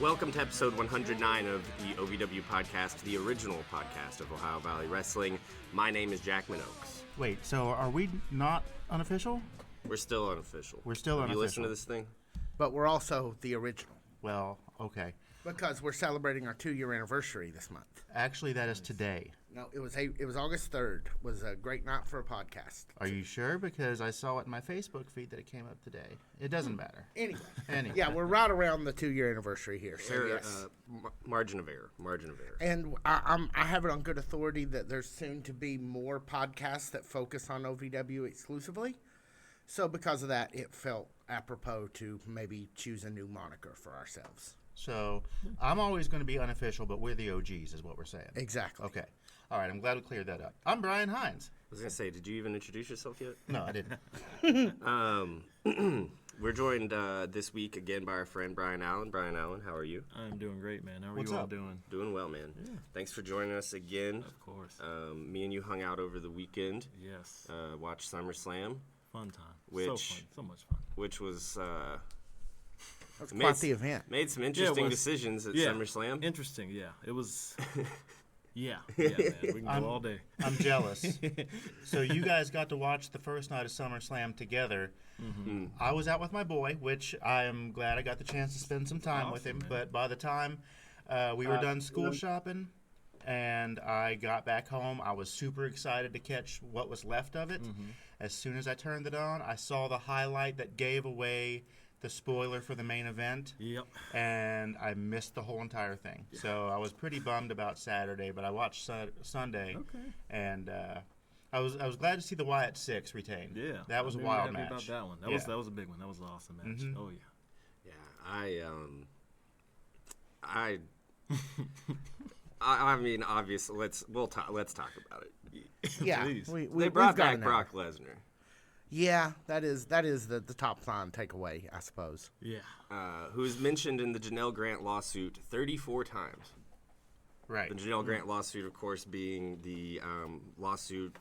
Welcome to episode 109 of the OVW podcast, the original podcast of Ohio Valley Wrestling. My name is Jackman Oaks. Wait, so are we not unofficial? We're still unofficial. We're still unofficial. You listen to this thing? But we're also the original. Well, okay. Because we're celebrating our 2-year anniversary this month. Actually, that is today. No, it was August 3rd. It was a great night for a podcast. Are you sure? Because I saw it in my Facebook feed that it came up today. It doesn't matter. Anyway. Anyway. Yeah, we're right around the 2-year anniversary here. So yes. Margin of error. And I have it on good authority that there's soon to be more podcasts that focus on OVW exclusively. So because of that, it felt apropos to maybe choose a new moniker for ourselves. So I'm always going to be unofficial, but we're the OGs is what we're saying. Exactly. Okay. All right, I'm glad we cleared that up. I'm Brian Hines. I was going to say, did you even introduce yourself yet? No, I didn't. We're joined this week again by our friend Brian Allen. Brian Allen, how are you? I'm doing great, man. How are What's you all up? doing? Doing well, man. Yeah. Thanks for joining us again. Of course. Me and you hung out over the weekend. Yes. Watched SummerSlam, Fun time. which- So fun. So much fun. which was That's quite the event. made some interesting was. decisions at Yeah. SummerSlam. Interesting, yeah. It was... yeah, man. We can go all day. I'm jealous. So you guys got to watch the first night of SummerSlam together. Mm-hmm. I was out with my boy, which I am glad I got the chance to spend some time with him. Awesome, man. But by the time we were done school shopping and I got back home, I was super excited to catch what was left of it. Mm-hmm. As soon as I turned it on, I saw the highlight that gave away the spoiler for the main event. Yep. And I missed the whole entire thing. So I was pretty bummed about Saturday, but I watched Sunday. Okay. And I was glad to see the Wyatt 6 retain. Yeah. That was a I'm wild happy match. about that one. That was a big one. That was an awesome match. Mhm. Oh, yeah. Yeah, I mean, obviously, let's talk about it. Yeah. Please. We They brought we've got back an Brock Lesnar, Yeah, that is the top line takeaway, I suppose. Yeah. who's mentioned in the Janelle Grant lawsuit 34 times. Right. The Janelle Grant lawsuit, of course, being the lawsuit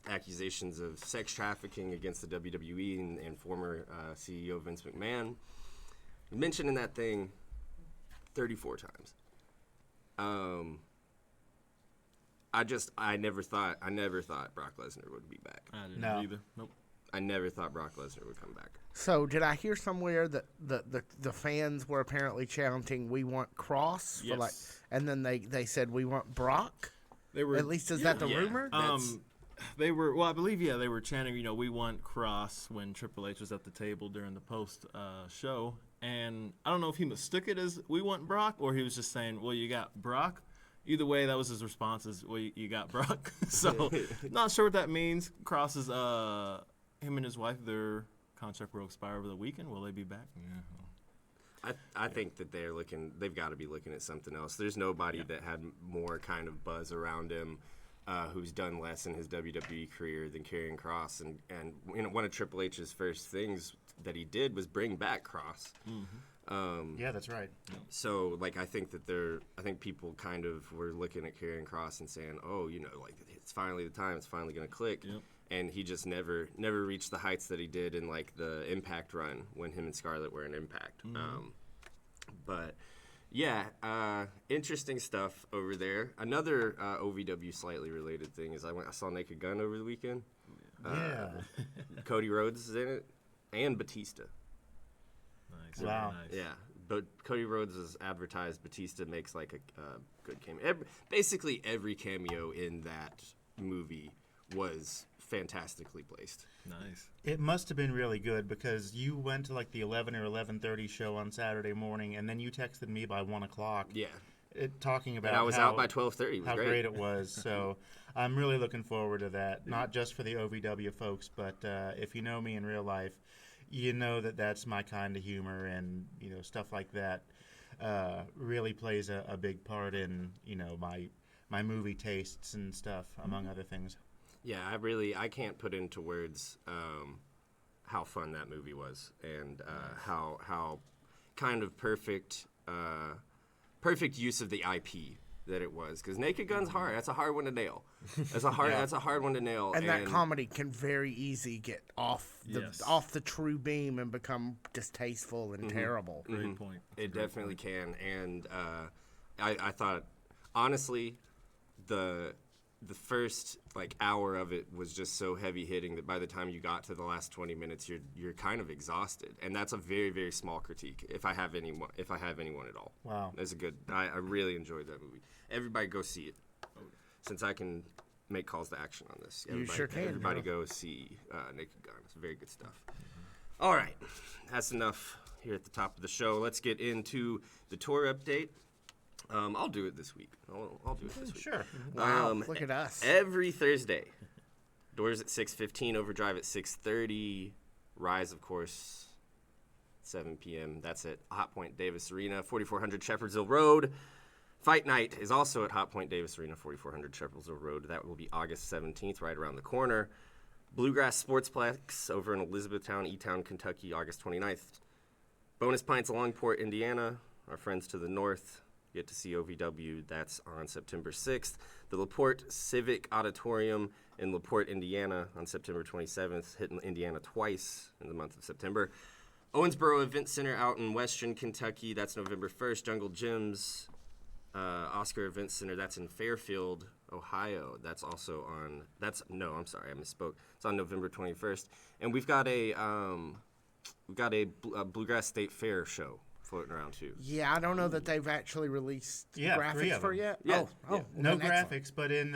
accusations of sex trafficking against the WWE and former CEO Vince McMahon. Mentioned in that thing 34 times. I never thought Brock Lesnar would be back. I didn't No. either. Nope. I never thought Brock Lesnar would come back. So did I hear somewhere that the fans were apparently chanting, "We want Cross," for Yes. and then they said, "We want Brock." They were... At least is that the Yeah. rumor? They were, well, I believe, yeah, they were chanting, we want Cross when Triple H was at the table during the post show. And I don't know if he mistook it as we want Brock or he was just saying, well, you got Brock. Either way, that was his response is, well, you got Brock. So not sure what that means. Cross is, him and his wife, their contract will expire over the weekend. Will they be back? Yeah. I think that they've got to be looking at something else. There's nobody that had more kind of buzz around him who's done less in his WWE career than Karrion Kross. And one of Triple H's first things that he did was bring back Kross. Mm-hmm. Yeah, that's right. So, I think people kind of were looking at Karrion Kross and saying, oh, it's finally the time. It's finally going to click. Yep. And he just never reached the heights that he did in, the Impact run when him and Scarlett were in Impact. Mm-hmm. But, yeah, interesting stuff over there. Another OVW slightly related thing is I saw Naked Gun over the weekend. Yeah. Cody Rhodes is in it, and Batista. Nice. Wow. Very nice. Yeah, but Cody Rhodes is advertised. Batista makes a good cameo. Basically, every cameo in that movie was fantastically placed. Nice. It must have been really good because you went to the 11 or 11:30 show on Saturday morning, and then you texted me by 1 o'clock. Yeah, Talking about and I was out by 12:30. It was how great. great it was. So I'm really looking forward to that. Not just for the OVW folks, but if you know me in real life, you know that that's my kind of humor, and stuff like that really plays a big part in my movie tastes and stuff, among other things. Yeah, I can't put into words how fun that movie was, and how kind of perfect use of the IP that it was, because Naked Gun's hard. That's a hard one to nail. That's a hard one to nail. And that comedy can very easy get off the true beam and become distasteful and terrible. Great point. It definitely can. And I thought, honestly, the first hour of it was just so heavy hitting that by the time you got to the last 20 minutes, you're kind of exhausted. And that's a very, very small critique, if I have anyone at all. Wow. It's a good. I really enjoyed that movie. Everybody go see it. Since I can make calls to action on this. You sure can. Everybody go see Naked Gun. It's very good stuff. All right. That's enough here at the top of the show. Let's get into the tour update. I'll do it this week. I'll do it this week. Sure. Wow, look at us. Every Thursday. Doors at 6:15, Overdrive at 6:30. Rise, of course, 7 p.m. That's at Hot Point Davis Arena, 4400 Shepherdsville Road. Fight Night is also at Hot Point Davis Arena, 4400 Shepherdsville Road. That will be August 17th, right around the corner. Bluegrass Sportsplex over in Elizabethtown, E-Town, Kentucky, August 29th. Bonus Pints Longport, Indiana. Our friends to the north get to see OVW. That's on September 6th. The LaPorte Civic Auditorium in LaPorte, Indiana on September 27th. Hitting Indiana twice in the month of September. Owensboro Event Center out in Western Kentucky. That's November 1st. Jungle Gyms. Oscar Event Center, that's in Fairfield, Ohio. That's also on, I'm sorry, I misspoke. It's on November 21st. And we've got a Bluegrass State Fair show floating around too. Yeah, I don't know that they've actually released graphics for it yet. Yeah. No graphics, but in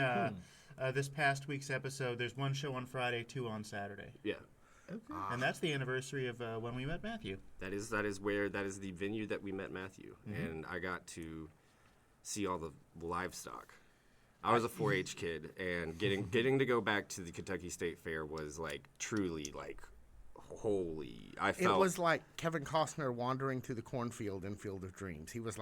this past week's episode, there's one show on Friday, 2 on Saturday. Yeah. Okay. And that's the anniversary of when we met Matthew. That is the venue that we met Matthew. And I got to see all the livestock. I was a 4-H kid, and getting to go back to the Kentucky State Fair was truly holy. It was like Kevin Costner wandering through the cornfield in Field of Dreams. He was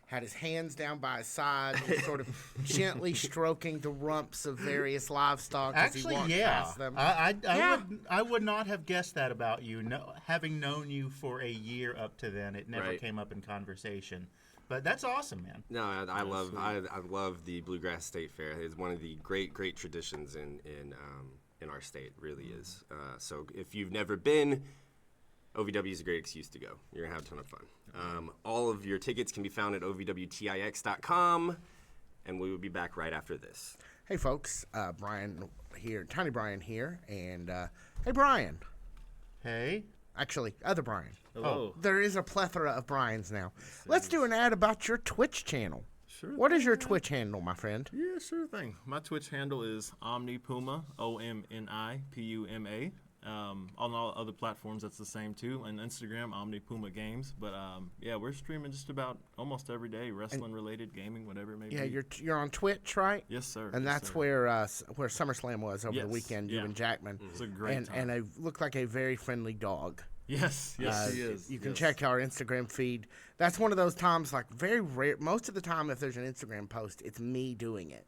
had his hands down by his side, and sort of gently stroking the rumps of various livestock as he walked past them. I would not have guessed that about you. No, having known you for a year up to then, it never came up in conversation. But that's awesome, man. No, I love the Bluegrass State Fair. It's one of the great traditions in our state. It really is. So if you've never been, OVW is a great excuse to go. You're gonna have a ton of fun. All of your tickets can be found at OVWTIX.com, and we will be back right after this. Hey, folks, Brian here, Tiny Brian here, and hey, Brian. Hey. Actually, other Brian. Hello. There is a plethora of Brians now. Let's do an ad about your Twitch channel. Sure. What is your Twitch handle, my friend? Yeah, sure thing. My Twitch handle is OmniPuma, OMNIPUMA. On all other platforms, that's the same too. And Instagram, OmniPuma Games. But yeah, we're streaming just about almost every day, wrestling-related, gaming, whatever it may be. Yeah, you're on Twitch, right? Yes, sir. And yes, that's sir. where SummerSlam was over the weekend. You and Jackman. It's a great time. And it looked like a very friendly dog. Yes, he is. You can check our Instagram feed. That's one of those times, very rare. Most of the time, if there's an Instagram post, it's me doing it.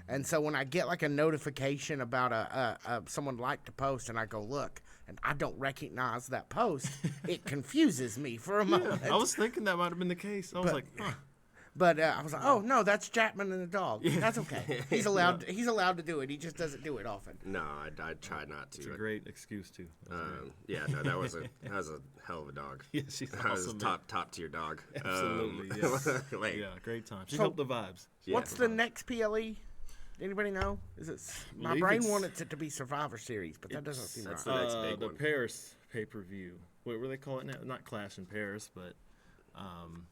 And so when I get a notification about someone liked a post, and I go look, and I don't recognize that post, it confuses me for a moment. I was thinking that might have been the case. I was huh. But I was like, oh no, that's Jackman and the dog. That's okay. He's allowed. He's allowed to do it. He just doesn't do it often. No, I try not to. It's a great excuse too. Yeah, no, that was a hell of a dog. Yeah, she's that awesome. Was top tier dog. Absolutely. Yes. Yeah, great time. She helped the vibes. What's the next PLE? Anybody know? Is it? My brain wanted it to be Survivor Series, but that doesn't seem right. The next big the one. Paris pay-per-view. What were they calling it now? Not Clash in Paris, but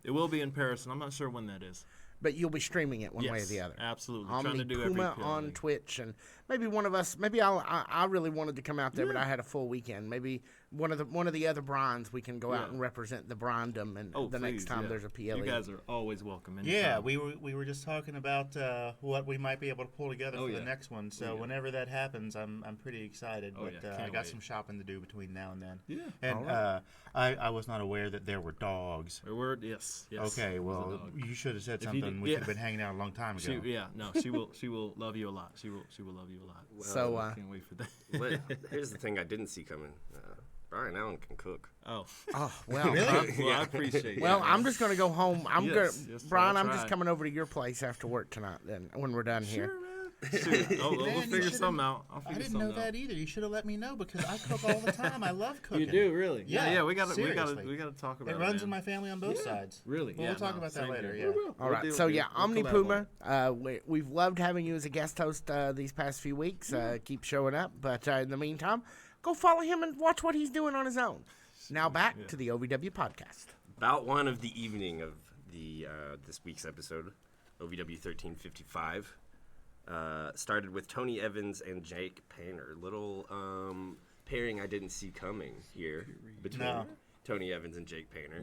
it will be in Paris, and I'm not sure when that is. But you'll be streaming it one way or the other. Absolutely. Trying to do every Puma on Twitch, and maybe one of us. Maybe I really wanted to come out there, but I had a full weekend. Maybe one of the other Bryans, we can go out and represent the Bryandom, and next time there's a PLE. You guys are always welcome. Anytime. Yeah, we were just talking about what we might be able to pull together for the next one. So whenever that happens, I'm pretty excited. But I got some shopping to do between now and then. Yeah. And I was not aware that there were dogs. There were, yes. Okay, well, you should have said something. We could have been hanging out a long time ago. She will love you a lot. She will love you a lot. Well, So can't wait for that. Well, here's the thing I didn't see coming. Brian Allen can cook. Oh, Oh, well. well, I appreciate. Well, that. I'm just going to go home. Yes, Brian, I'll I'm just try. coming over to your place after work tonight then, when we're done here. Sure, man. Shoot. Oh, we'll Man, you figure should've- something out. I'll I figure didn't something know out. that either. You should have let me know because I cook all the time. I love cooking. You do really? Yeah, Yeah. We got to seriously. talk about It it. runs man. in my family on both sides. Really? Well, Yeah, we'll talk no, about that same later. here. Yeah. We will. All right. We'll So, do- yeah, we'll Omni collab on Puma, we've loved having you as a guest host these past few weeks. Keep showing up. But in the meantime, go follow him and watch what he's doing on his own. Now back to the OVW podcast. Bout one of the evening of the this week's episode, OVW 1355, started with Tony Evans and Jake Painter. Little pairing I didn't see coming here between No. Tony Evans and Jake Painter.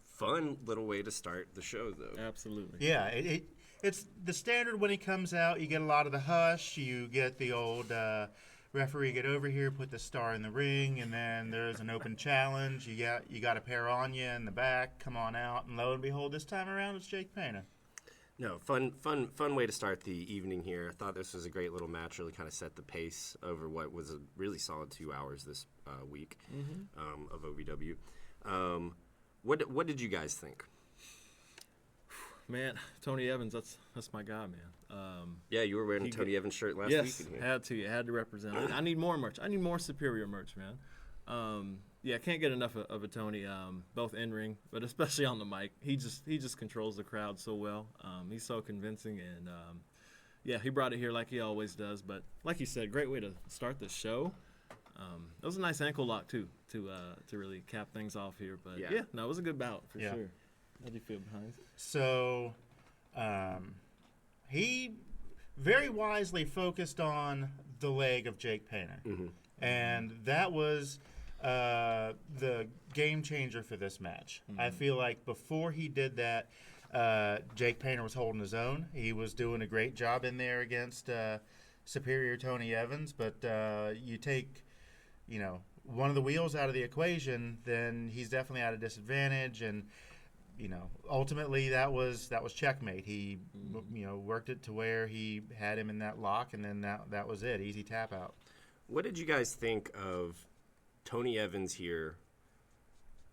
Fun little way to start the show, though. Absolutely. Yeah, it's the standard when he comes out. You get a lot of the hush. You get the old referee, get over here, put the star in the ring, and then there's an open challenge. You got a pair on you in the back. Come on out, and lo and behold, this time around it's Jake Painter. No, fun way to start the evening here. I thought this was a great little match. Really kind of set the pace over what was a really solid 2 hours this week of OVW. What did you guys think? Man, Tony Evans, that's my guy, man. Yeah, you were wearing a Tony Evans shirt last week. Yes, In here. had to represent. I need more merch. I need more superior merch, man. Yeah, can't get enough of a Tony, both in ring, but especially on the mic. He just controls the crowd so well. He's so convincing, and yeah, he brought it here like he always does. But like you said, great way to start the show. That was a nice ankle lock too to really cap things off here. But Yeah. yeah, no, it was a good bout for Yeah. sure. How do you feel behind? So he very wisely focused on the leg of Jake Painter. And that was the game changer for this match. I feel like before he did that, Jake Painter was holding his own. He was doing a great job in there against superior Tony Evans. But you take, one of the wheels out of the equation, then he's definitely at a disadvantage. And ultimately that was checkmate. He, worked it to where he had him in that lock, and then that was it. Easy tap out. What did you guys think of Tony Evans here?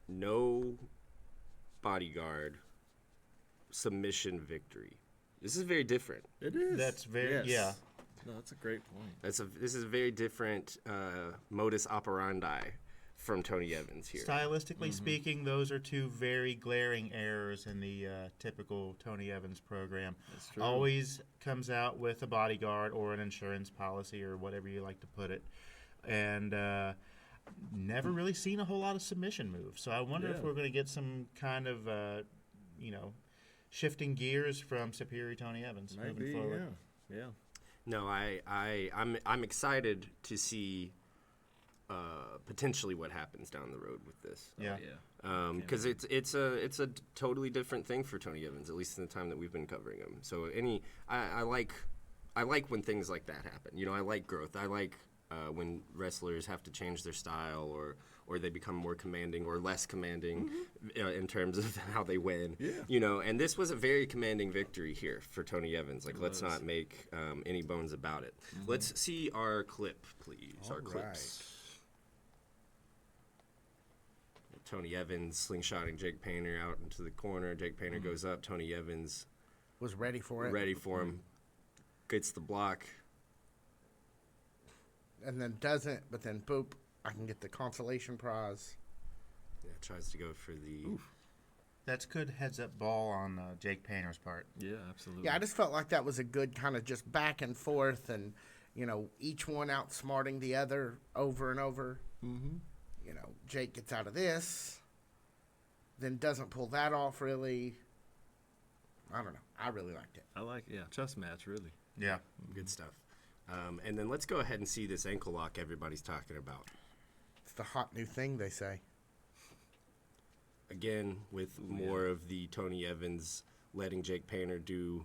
No bodyguard, submission victory. This is very different. It is. That's very Yes. yeah. No, that's a great point. This is a very different modus operandi from Tony Evans here. Stylistically speaking, those are two very glaring errors in the typical Tony Evans program. That's true. Always comes out with a bodyguard or an insurance policy or whatever you like to put it, and never really seen a whole lot of submission moves. So I wonder if Yeah. we're going to get some kind of shifting gears from superior Tony Evans Maybe, moving forward. yeah. No, I'm excited to see potentially what happens down the road with this. Yeah. Yeah. Because it's a totally different thing for Tony Evans, at least in the time that we've been covering him. So I like when things like that happen. I like growth. I like when wrestlers have to change their style or they become more commanding or less commanding in terms of how they win. Yeah. And this was a very commanding victory here for Tony Evans. Like, let's was. not make any bones about it. Let's see our clip, please. All our clips. Tony Evans slingshotting Jake Painter out into the corner. Jake Painter goes up. Tony Evans Was ready for it. ready for him. Gets the block. And then doesn't, but then boop, I can get the consolation prize. Yeah, tries to go for the. That's good heads-up ball on Jake Painter's part. Yeah, absolutely. Yeah, I just felt like that was a good kind of just back and forth and, each one outsmarting the other over and over. Mm-hmm. Jake gets out of this, then doesn't pull that off really. I don't know. I really liked it. I like, chess match, really. Yeah. Good stuff. And then let's go ahead and see this ankle lock everybody's talking about. It's the hot new thing, they say. Again, with more of the Tony Evans letting Jake Painter do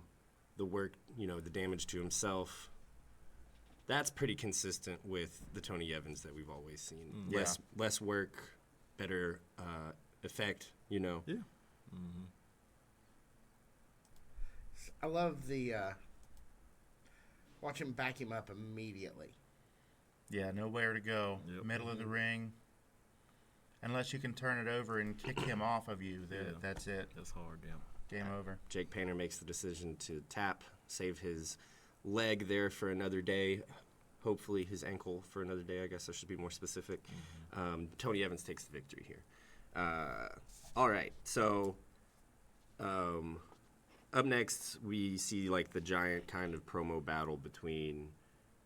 the work, the damage to himself. That's pretty consistent with the Tony Evans that we've always seen. Less work, better effect, Yeah. I love the watch him back him up immediately. Yeah, nowhere to go. Yep. Middle of the ring. Unless you can turn it over and kick him off of you, that's it. That's hard, yeah. Game over. Jake Painter makes the decision to tap, save his leg there for another day. Hopefully his ankle for another day, I guess I should be more specific. Tony Evans takes the victory here. All right, so up next we see like the giant kind of promo battle between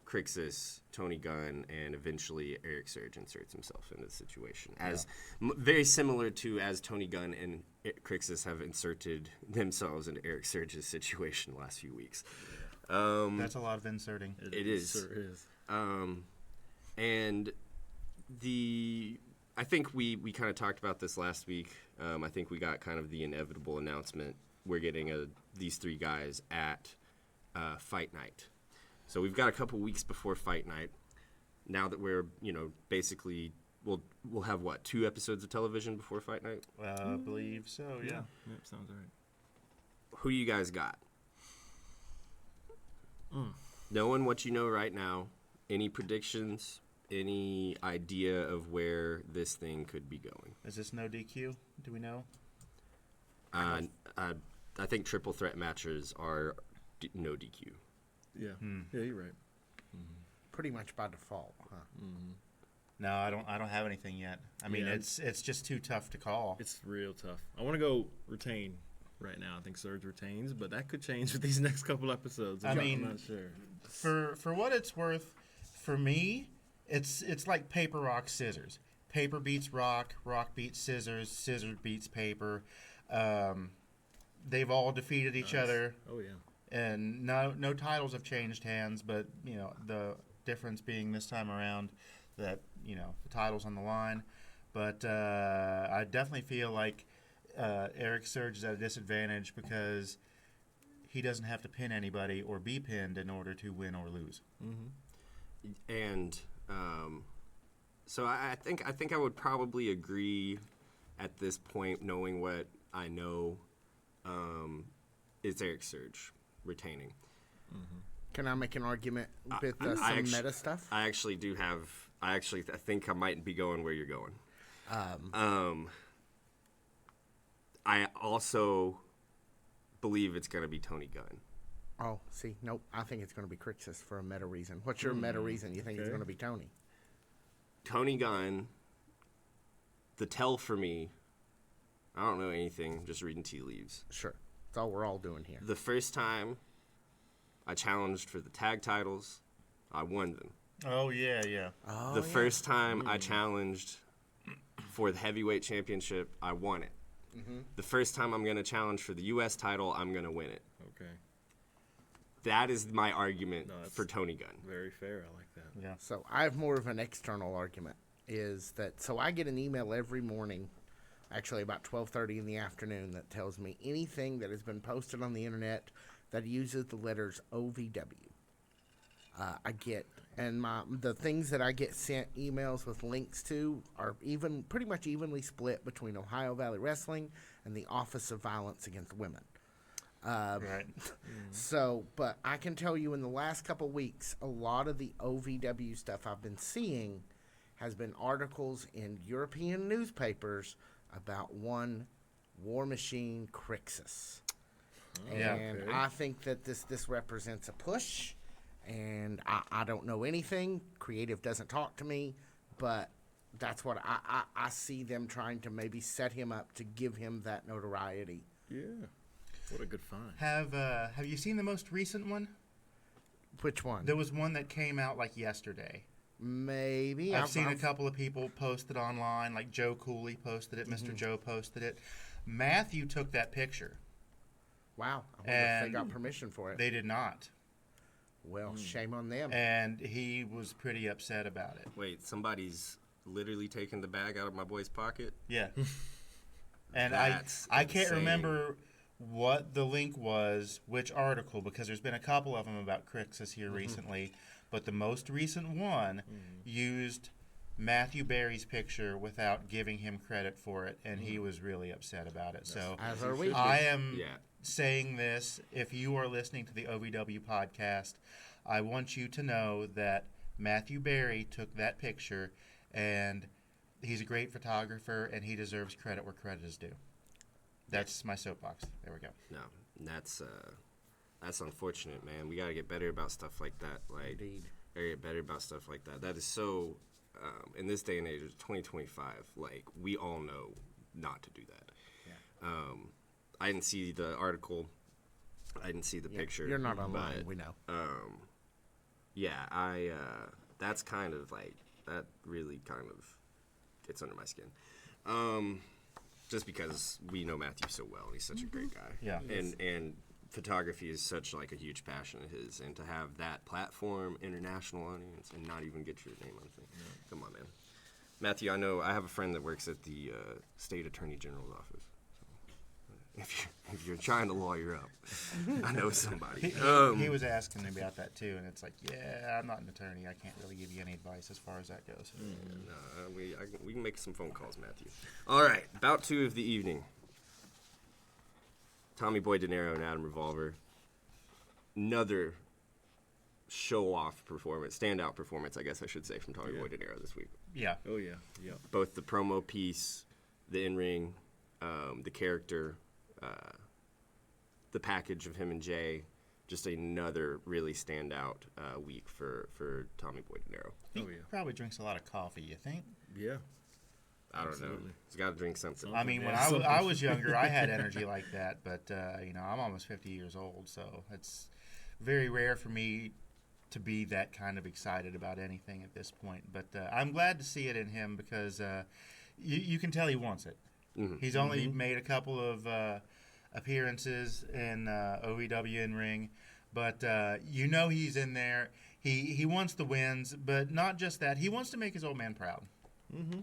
Crixus, Tony Gunn, and eventually Eric Surge inserts himself into the situation. As very similar to as Tony Gunn and Crixus have inserted themselves into Eric Surge's situation the last few weeks. That's a lot of inserting. It is. Sure is. And I think we kind of talked about this last week. I think we got kind of the inevitable announcement. We're getting these three guys at Fight Night. So we've got a couple weeks before Fight Night. Now that we're, basically, we'll have, 2 episodes of television before Fight Night? I believe so, yeah. Yep, sounds right. Who do you guys got? Knowing what you know right now, any predictions, any idea of where this thing could be going? Is this no DQ? Do we know? I think triple threat matches are no DQ. Yeah. Yeah, you're right. Pretty much by default, huh? No, I don't have anything yet. I mean, Yeah. it's just too tough to call. It's real tough. I want to go retain right now. I think Surge retains, but that could change with these next couple episodes. I mean, I'm not sure. For what it's worth, for me, it's like paper, rock, scissors. Paper beats rock, rock beats scissors, scissors beats paper. They've all defeated each other. Oh yeah. And no titles have changed hands, but the difference being this time around that the title's on the line. But I definitely feel like Eric Surge is at a disadvantage because he doesn't have to pin anybody or be pinned in order to win or lose. And so I think I would probably agree at this point, knowing what I know, is Eric Surge retaining. Can I make an argument with some meta stuff? I actually do have. I think I might be going where you're going. I also believe it's going to be Tony Gunn. Oh, see, nope. I think it's going to be Crixus for a meta reason. What's your meta reason? You think it's going to be Tony? Tony Gunn. The tell for me. I don't know anything. I'm just reading tea leaves. Sure, that's all we're all doing here. The first time I challenged for the tag titles, I won them. Oh yeah. The first time I challenged for the heavyweight championship, I won it. The first time I'm going to challenge for the U.S. title, I'm going to win it. Okay. That is my argument for Tony Gunn. Very fair. I like that. Yeah. So I have more of an external argument. So I get an email every morning, actually about 12:30 in the afternoon, that tells me anything that has been posted on the internet that uses the letters OVW. I get, and the things that I get sent emails with links to are pretty much evenly split between Ohio Valley Wrestling and the Office of Violence Against Women. Right. So, but I can tell you in the last couple weeks, a lot of the OVW stuff I've been seeing has been articles in European newspapers about one War Machine Crixus. And I think that this represents a push, and I don't know anything. Creative doesn't talk to me, but that's what I see them trying to maybe set him up to give him that notoriety. Yeah. What a good find. Have you seen the most recent one? Which one? There was one that came out like yesterday. Maybe. I've seen a couple of people post it online, like Joe Cooley posted it, Mr. Joe posted it. Matthew took that picture. Wow. I wonder if they got permission for it. They did not. Well, shame on them. And he was pretty upset about it. Wait, somebody's literally taking the bag out of my boy's pocket? Yeah. And That's I can't insane. remember what the link was, which article, because there's been a couple of them about Crixus here recently, but the most recent one used Matthew Berry's picture without giving him credit for it, and he was really upset about it. So As are we. I am Yeah. saying this, if you are listening to the OVW podcast, I want you to know that Matthew Berry took that picture, and He's a great photographer, and he deserves credit where credit is due. That's my soapbox. There we go. No, that's unfortunate, man. We got to get better about stuff like that. Like, Indeed. gotta get better about stuff like that. That is so. In this day and age, it's 2025. Like, we all know not to do that. Yeah. I didn't see the article. I didn't see the picture. You're not online, but, we know. Yeah, that's kind of like, that really kind of gets under my skin. Just because we know Matthew so well, and he's such a great guy. Yeah. And photography is such like a huge passion of his, and to have that platform, international audience, and not even get your name on things. Yeah. Come on, man. Matthew, I know I have a friend that works at the state attorney general's office. If you're trying to lawyer up, I know somebody. He was asking me about that too, and it's like, yeah, I'm not an attorney. I can't really give you any advice as far as that goes. We can make some phone calls, Matthew. All right, bout 2 of the evening. Tommy Boy De Niro and Adam Revolver. Another show-off performance, standout performance, I guess I should say, from Tommy Boy De Niro this week. Yeah. Oh yeah, yeah. Both the promo piece, the in-ring, the character, the package of him and Jay. Just another really standout week for Tommy Boy De Niro. He probably drinks a lot of coffee, you think? Yeah. I don't know. He's got to drink something. I mean, when I was younger, I had energy like that, but I'm almost 50 years old, so it's very rare for me to be that kind of excited about anything at this point. But I'm glad to see it in him because you can tell he wants it. Mm-hmm. He's only made a couple of appearances in OVW in ring, but he's in there. He wants the wins, but not just that. He wants to make his old man proud. Mm-hmm.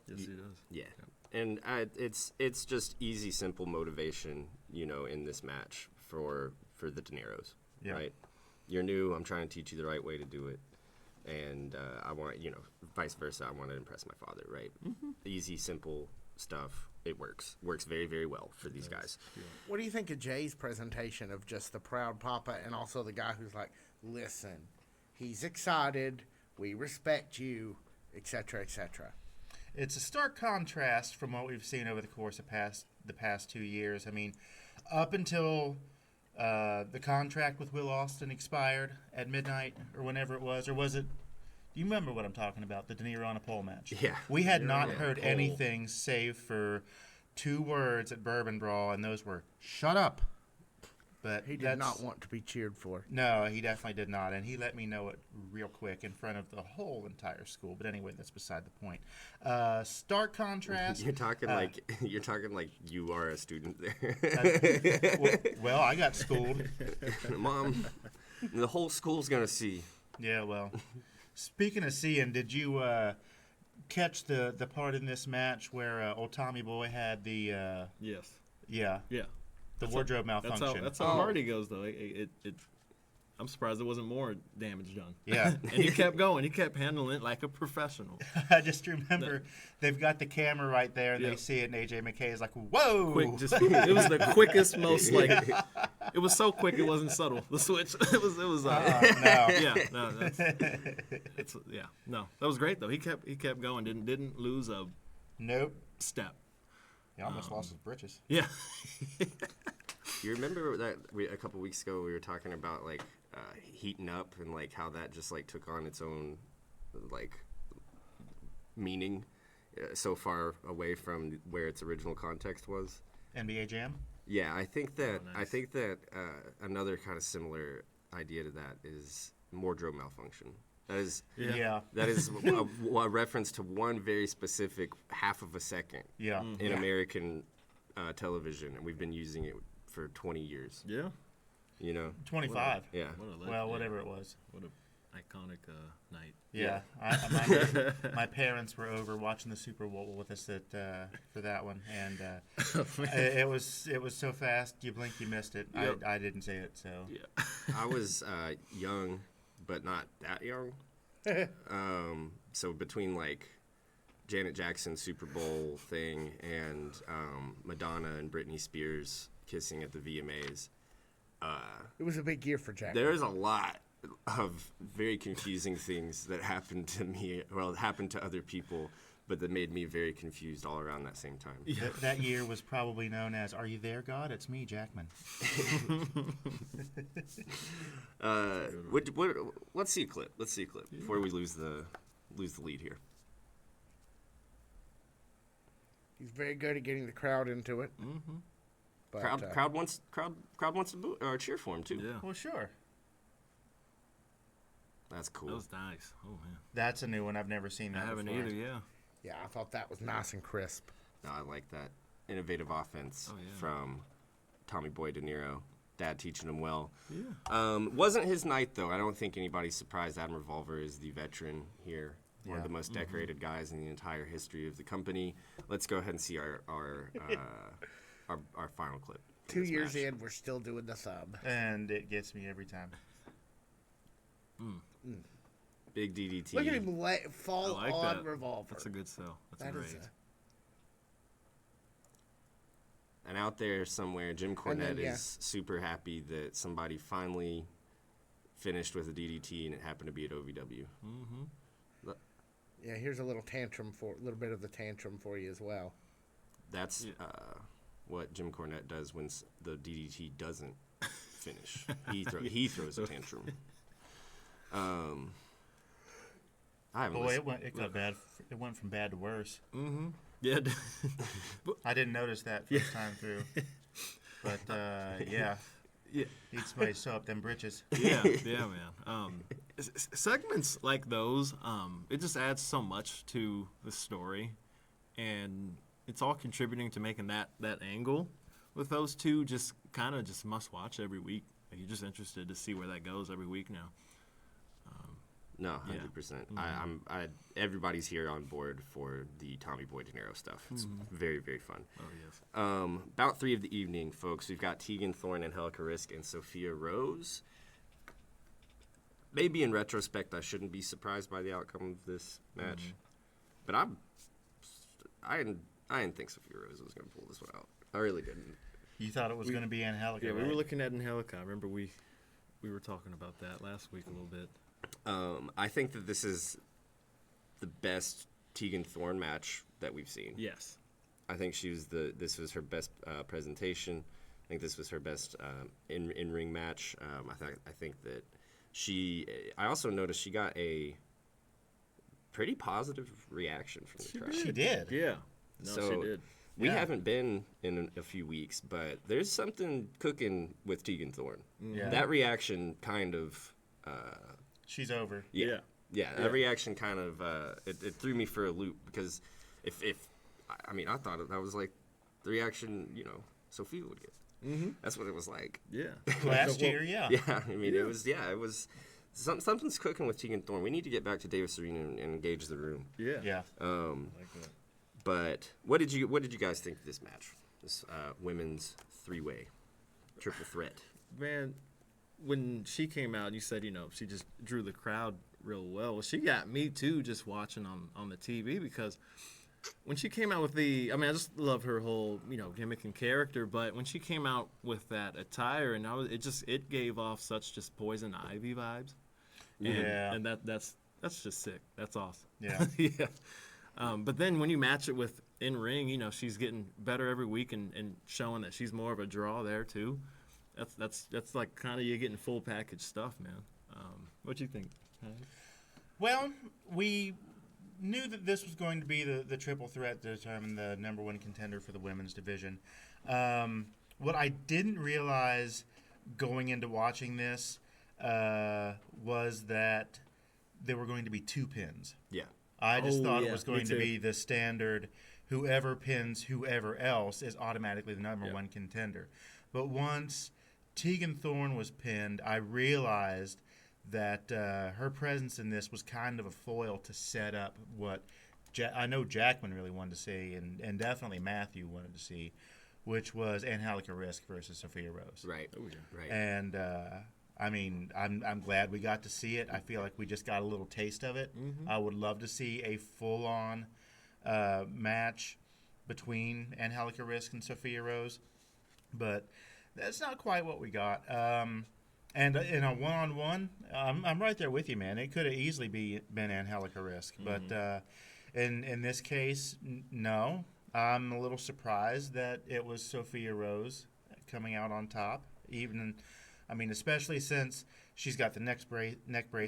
Yes, he does. Yeah, and it's just easy, simple motivation, in this match for the De Niros, right? You're new. I'm trying to teach you the right way to do it, and I want, vice versa. I want to impress my father, right? Mm-hmm. Easy, simple stuff. It works very, very well for these guys. Yeah. What do you think of Jay's presentation of just the proud papa and also the guy who's like, listen, he's excited, we respect you, etc., etc.? It's a stark contrast from what we've seen over the course of the past 2 years. I mean, up until the contract with Will Austin expired at midnight or whenever it was, or was it? Do you remember what I'm talking about? The De Niro on a pole match. Yeah. We had not heard anything save for 2 words at Bourbon Brawl, and those were "shut up." But he did not want to be cheered for. No, he definitely did not, and he let me know it real quick in front of the whole entire school. But anyway, that's beside the point. Stark contrast. You're talking like you are a student there. Well, I got schooled. Mom, the whole school's gonna see. Yeah, well, speaking of seeing, did you catch the part in this match where old Tommy Boy had the? Yes. Yeah. Yeah. The wardrobe malfunction. That's how hard he goes, though. I'm surprised there wasn't more damage done. Yeah. And he kept going. He kept handling it like a professional. I just remember they've got the camera right there, and they see it, and AJ McKay is like, whoa! Quick, it was the quickest, most, it was so quick it wasn't subtle. The switch, it was no. Yeah, no, that was great, though. He kept going, didn't lose a step. He almost lost his britches. Yeah. You remember that a couple weeks ago we were talking about heating up and how that just took on its own meaning so far away from where its original context was. NBA Jam. Yeah, I think that nice. Another kind of similar idea to that is wardrobe malfunction. That is a reference to one very specific half of a second in American television, and we've been using it for 20 years. Yeah. 25. Yeah. Whatever it was. What an iconic night. Yeah. My parents were over watching the Super Bowl with us for that one, and it was so fast, you blink, you missed it. Yep. I didn't see it, so. Yeah. I was young, but not that young. So between Janet Jackson's Super Bowl thing and Madonna and Britney Spears kissing at the VMAs, it was a big year for Jack. There's a lot of very confusing things that happened to me, happened to other people but that made me very confused all around that same time. That year was probably known as "Are You There, God? It's Me, Jackman." Let's see a clip. Before we lose the lead here. He's very good at getting the crowd into it. Mm-hmm. But, Crowd wants to boo or cheer for him too. Yeah. Well, sure. That's cool. That was nice. Oh, man. That's a new one. I've never seen that I haven't before. either, yeah. Yeah, I thought that was nice and crisp. No, I like that innovative offense Oh, yeah. from Tommy Boy De Niro. Dad teaching him well. Yeah. Wasn't his night though. I don't think anybody's surprised. Adam Revolver is the veteran here, one of the most decorated guys in the entire history of the company. Let's go ahead and see our final clip. 2 this years match. in, we're still doing the sub. And it gets me every time. Big DDT. Look at him fall I like on that. Revolver. That's a good sell. That's That a is great. And out there somewhere, Jim And then, Cornette is super happy that somebody finally finished with a DDT, and it happened to be at OVW. Mm-hmm. Yeah, here's a little little bit of the tantrum for you as well. That's what Jim Cornette does when the DDT doesn't finish. He throws a tantrum. I haven't Boy, listened. it got bad. It went from bad to worse. Mm-hmm. Yeah. I didn't notice that first time through. But yeah, Yeah. need somebody to sew up them britches. Yeah, man. Segments like those, it just adds so much to the story, and it's all contributing to making that angle with those two just kind of just must watch every week. Like, you're just interested to see where that goes every week now. No, Yeah. 100%. Everybody's here on board for the Tommy Boy De Niro stuff. It's very, very fun. Oh yes. Bout 3 of the evening, folks. We've got Tegan Thorne, Angelica Risk, and Sophia Rose. Maybe in retrospect, I shouldn't be surprised by the outcome of this match, but I didn't think Sophia Rose was going to pull this one out. I really didn't. You thought it was going to be Angelica, Yeah, we right? were looking at Angelica. I remember we were talking about that last week a little bit. I think that this is the best Tegan Thorne match that we've seen. Yes. I think this was her best presentation. I think this was her best in-ring match. I think that I also noticed she got a pretty positive reaction from the crowd. She did. Yeah. No, So, she did. We Yeah. haven't been in a few weeks, but there's something cooking with Tegan Thorne. Yeah. That reaction kind of, She's over. yeah, that reaction kind of, it threw me for a loop because I thought that was like the reaction, Sophia would get. Mm-hmm. That's what it was like. Yeah. Last year, yeah. Yeah, it was something's cooking with Tegan Thorne. We need to get back to Davis Arena and engage the room. Yeah. Yeah. Like that. But what did you guys think of this match? This women's 3-way triple threat. Man, when she came out, you said, she just drew the crowd real well. Well, she got me too just watching on the TV because when she came out with I just love her whole, gimmick and character, but when she came out with that attire and it gave off such just Poison Ivy vibes. And, Yeah. And that's just sick. That's awesome. Yeah. Yeah. But then when you match it with in ring, she's getting better every week and showing that she's more of a draw there too. That's like kind of you getting full package stuff, man. What do you think? Well, we knew that this was going to be the triple threat to determine the number one contender for the women's division. What I didn't realize going into watching this was that there were going to be 2 pins. Yeah. I just thought yeah, it was me going to too. be the standard whoever pins whoever else is automatically the number one contender. But once Tegan Thorne was pinned, I realized that her presence in this was kind of a foil to set up what I know Jackman really wanted to see, and definitely Matthew wanted to see, which was Angelica Risk versus Sophia Rose. Right. Oh, yeah. Right. And I'm glad we got to see it. I feel like we just got a little taste of it. Mm-hmm. I would love to see a full-on match between Angelica Risk and Sophia Rose, but that's not quite what we got. And in a one-on-one, I'm right there with you, man. It could have easily been Angelica Risk, but In this case, no. I'm a little surprised that it was Sophia Rose coming out on top. Especially since she's got the neck brace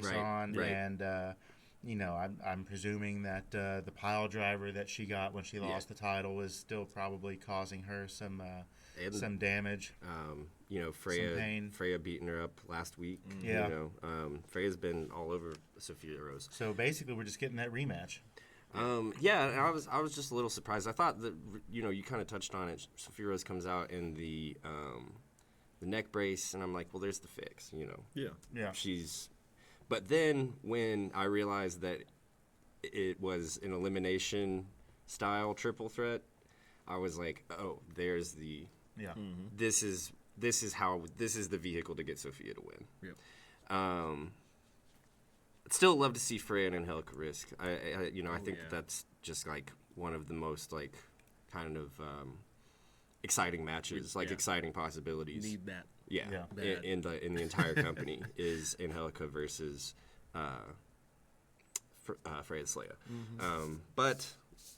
on, right. and I'm presuming that the pile driver that she got when she lost the title is still probably causing her some damage. Freya beating her up last week. Yeah. Freya's been all over Sophia Rose. So basically, we're just getting that rematch. And I was just a little surprised. I thought that you kind of touched on it. Sophia Rose comes out in the neck brace, and I'm like, well, there's the fix. Yeah. But then when I realized that it was an elimination style triple threat, I was like, oh, there's the This is the vehicle to get Sophia to win. Yep. I'd still love to see Freya and Angelica risk. I think that's just like one of the most like kind of exciting matches, exciting possibilities. Need that. Yeah. In the entire company is Angelica versus Freya Slaya. But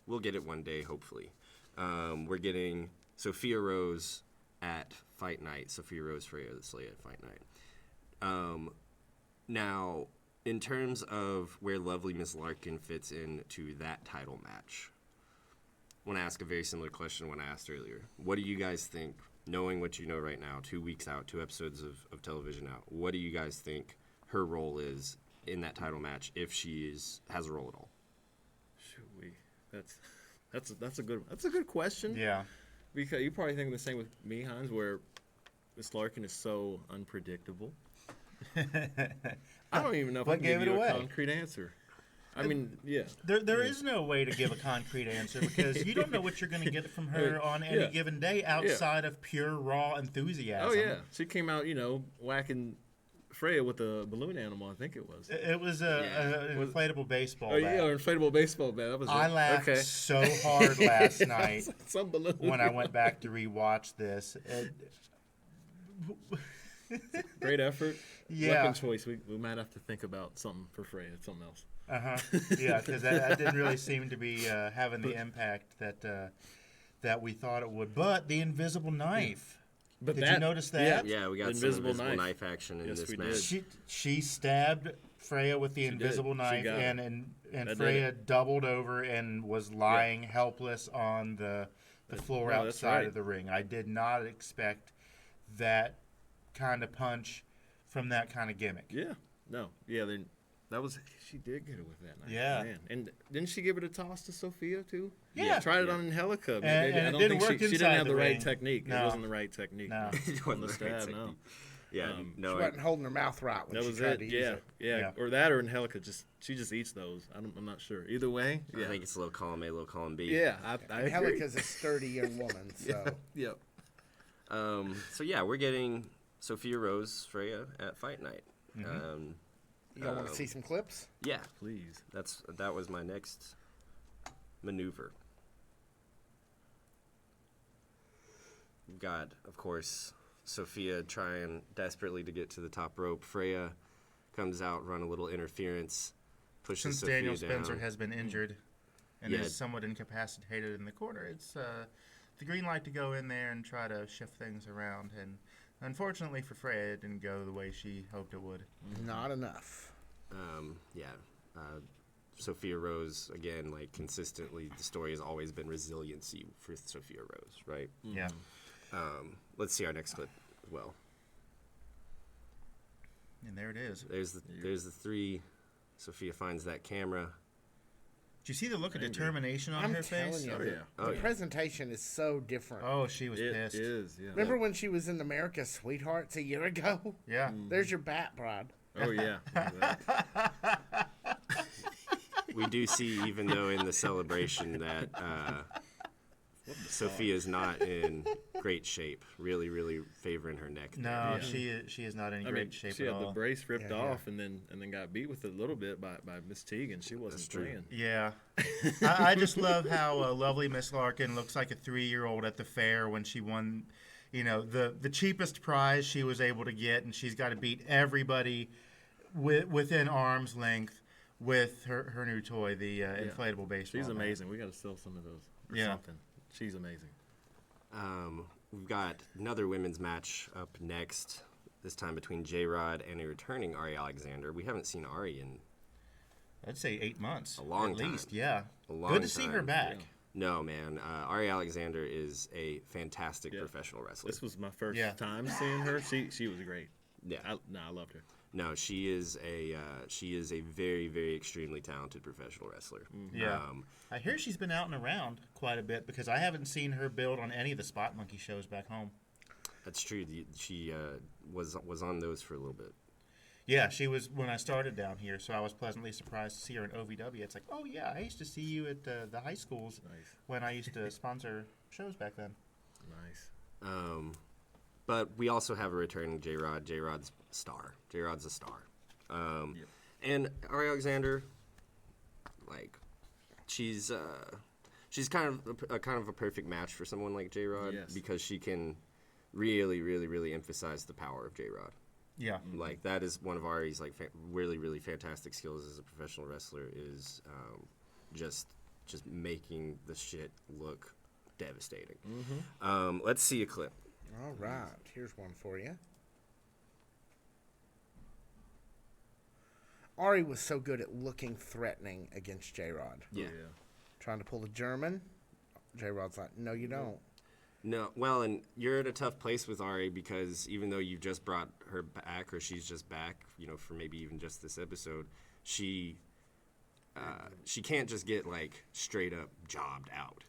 we'll get it one day, hopefully. We're getting Sophia Rose at Fight Night. Sophia Rose, Freya Slaya at Fight Night. Now, in terms of where lovely Miss Larken fits into that title match, I want to ask a very similar question to what I asked earlier. What do you guys think, knowing what you know right now, 2 weeks out, 2 episodes of television out, what do you guys think her role is in that title match, if she has a role at all? That's a good question. Yeah. Because you're probably thinking the same with me, Hans, where Miss Larken is so unpredictable. I don't even know if I can give you a concrete answer. I mean, yeah. There is no way to give a concrete answer because you don't know what you're going to get from her on any given day outside of pure raw enthusiasm. Oh, yeah. She came out, whacking Freya with a balloon animal, I think it was. It was an inflatable baseball bat. Oh, yeah, an inflatable baseball bat. That was I laughed so hard last night Some balloon when I went back to rewatch this. Great effort. Yeah. Weapon choice. We might have to think about something for Freya, something else. Yeah, because that didn't really seem to be having the impact that we thought it would. But the invisible knife. But Did you notice that? Yeah, we got some invisible knife action in this match. She stabbed Freya with the invisible knife, and Freya doubled over and was lying helpless on the floor outside of the ring. I did not expect that kind of punch from that kind of gimmick. Yeah. No. Yeah. Then she did get it with that knife. Yeah. Man. And didn't she give it a toss to Sophia too? Yeah. Tried it on Angelica. And I don't it didn't think work she didn't have the right ring. technique. No. It wasn't the right technique. No. It wasn't the the stab. right No. technique. Yeah. She wasn't holding her mouth right when That she was tried it. to use it. Yeah. Or that, or Angelica she just eats those. I'm not sure. Either way. I think it's a little column A, a little column B. Yeah. I agree. Angelica's a sturdy young woman, so. Yep. So yeah, we're getting Sophia Rose, Freya at Fight Night. You don't want to see some clips? Yeah, Please. that was my next maneuver. We've got, of course, Sophia trying desperately to get to the top rope. Freya comes out, run a little interference, pushes Since Sophia Daniel down. Spencer has been injured and is somewhat incapacitated in the corner, it's the green light to go in there and try to shift things around. And unfortunately for Freya, it didn't go the way she hoped it would. Not enough. Sophia Rose, again, like consistently, the story has always been resiliency for Sophia Rose, right? Yeah. Let's see our next clip as well. And there it is. There's the 3. Sophia finds that camera. Did you see the look of determination on I'm her telling face? you, Oh, yeah. the presentation is so different. Oh, she was It pissed. is. Yeah. Remember when she was in America's Sweethearts a year ago? Yeah. There's your bat, Brad. Oh yeah. We do see, even though in the celebration, that Sophia's not in great shape. Really, really favoring her neck. No, there. she is not in great shape she at had all. the brace ripped off and then got beat with it a little bit by Miss Teagan. She wasn't playing. Yeah. I just love how lovely Miss Larken looks like a 3-year-old at the fair when she won, the cheapest prize she was able to get, and she's got to beat everybody within arm's length with her new toy, the inflatable baseball. She's bat. amazing. We got to sell some of those or something. She's amazing. We've got another women's match up next, this time between J-Rod and a returning Ari Alexander. We haven't seen Ari in I'd say 8 months. a long at time. least, yeah. A long Good to see her time. back. Yeah. No, man. Ari Alexander is a fantastic professional wrestler. This was my first Yeah. time seeing her. She was great. Yeah. I loved her. No, she is a very, very extremely talented professional wrestler. Yeah. I hear she's been out and around quite a bit because I haven't seen her build on any of the Spot Monkey shows back home. That's true. She was on those for a little bit. Yeah, she was when I started down here, so I was pleasantly surprised to see her in OVW. It's like, oh yeah, I used to see you at the high schools when I used to sponsor shows back then. Nice. But we also have a returning J-Rod. J-Rod's star. J-Rod's a star. And Ari Alexander, like, she's kind of a perfect match for someone like J-Rod because she can really, really, really emphasize the power of J-Rod. Yeah. Like, that is one of Ari's like really, really fantastic skills as a professional wrestler is just making the shit look devastating. Let's see a clip. All right, here's one for you. Ari was so good at looking threatening against J-Rod. Yeah. Trying to pull the German. J-Rod's like, no, you don't. No, well, and you're in a tough place with Ari because even though you've just brought her back, or she's just back, for maybe even just this episode, she can't just get like straight up jobbed out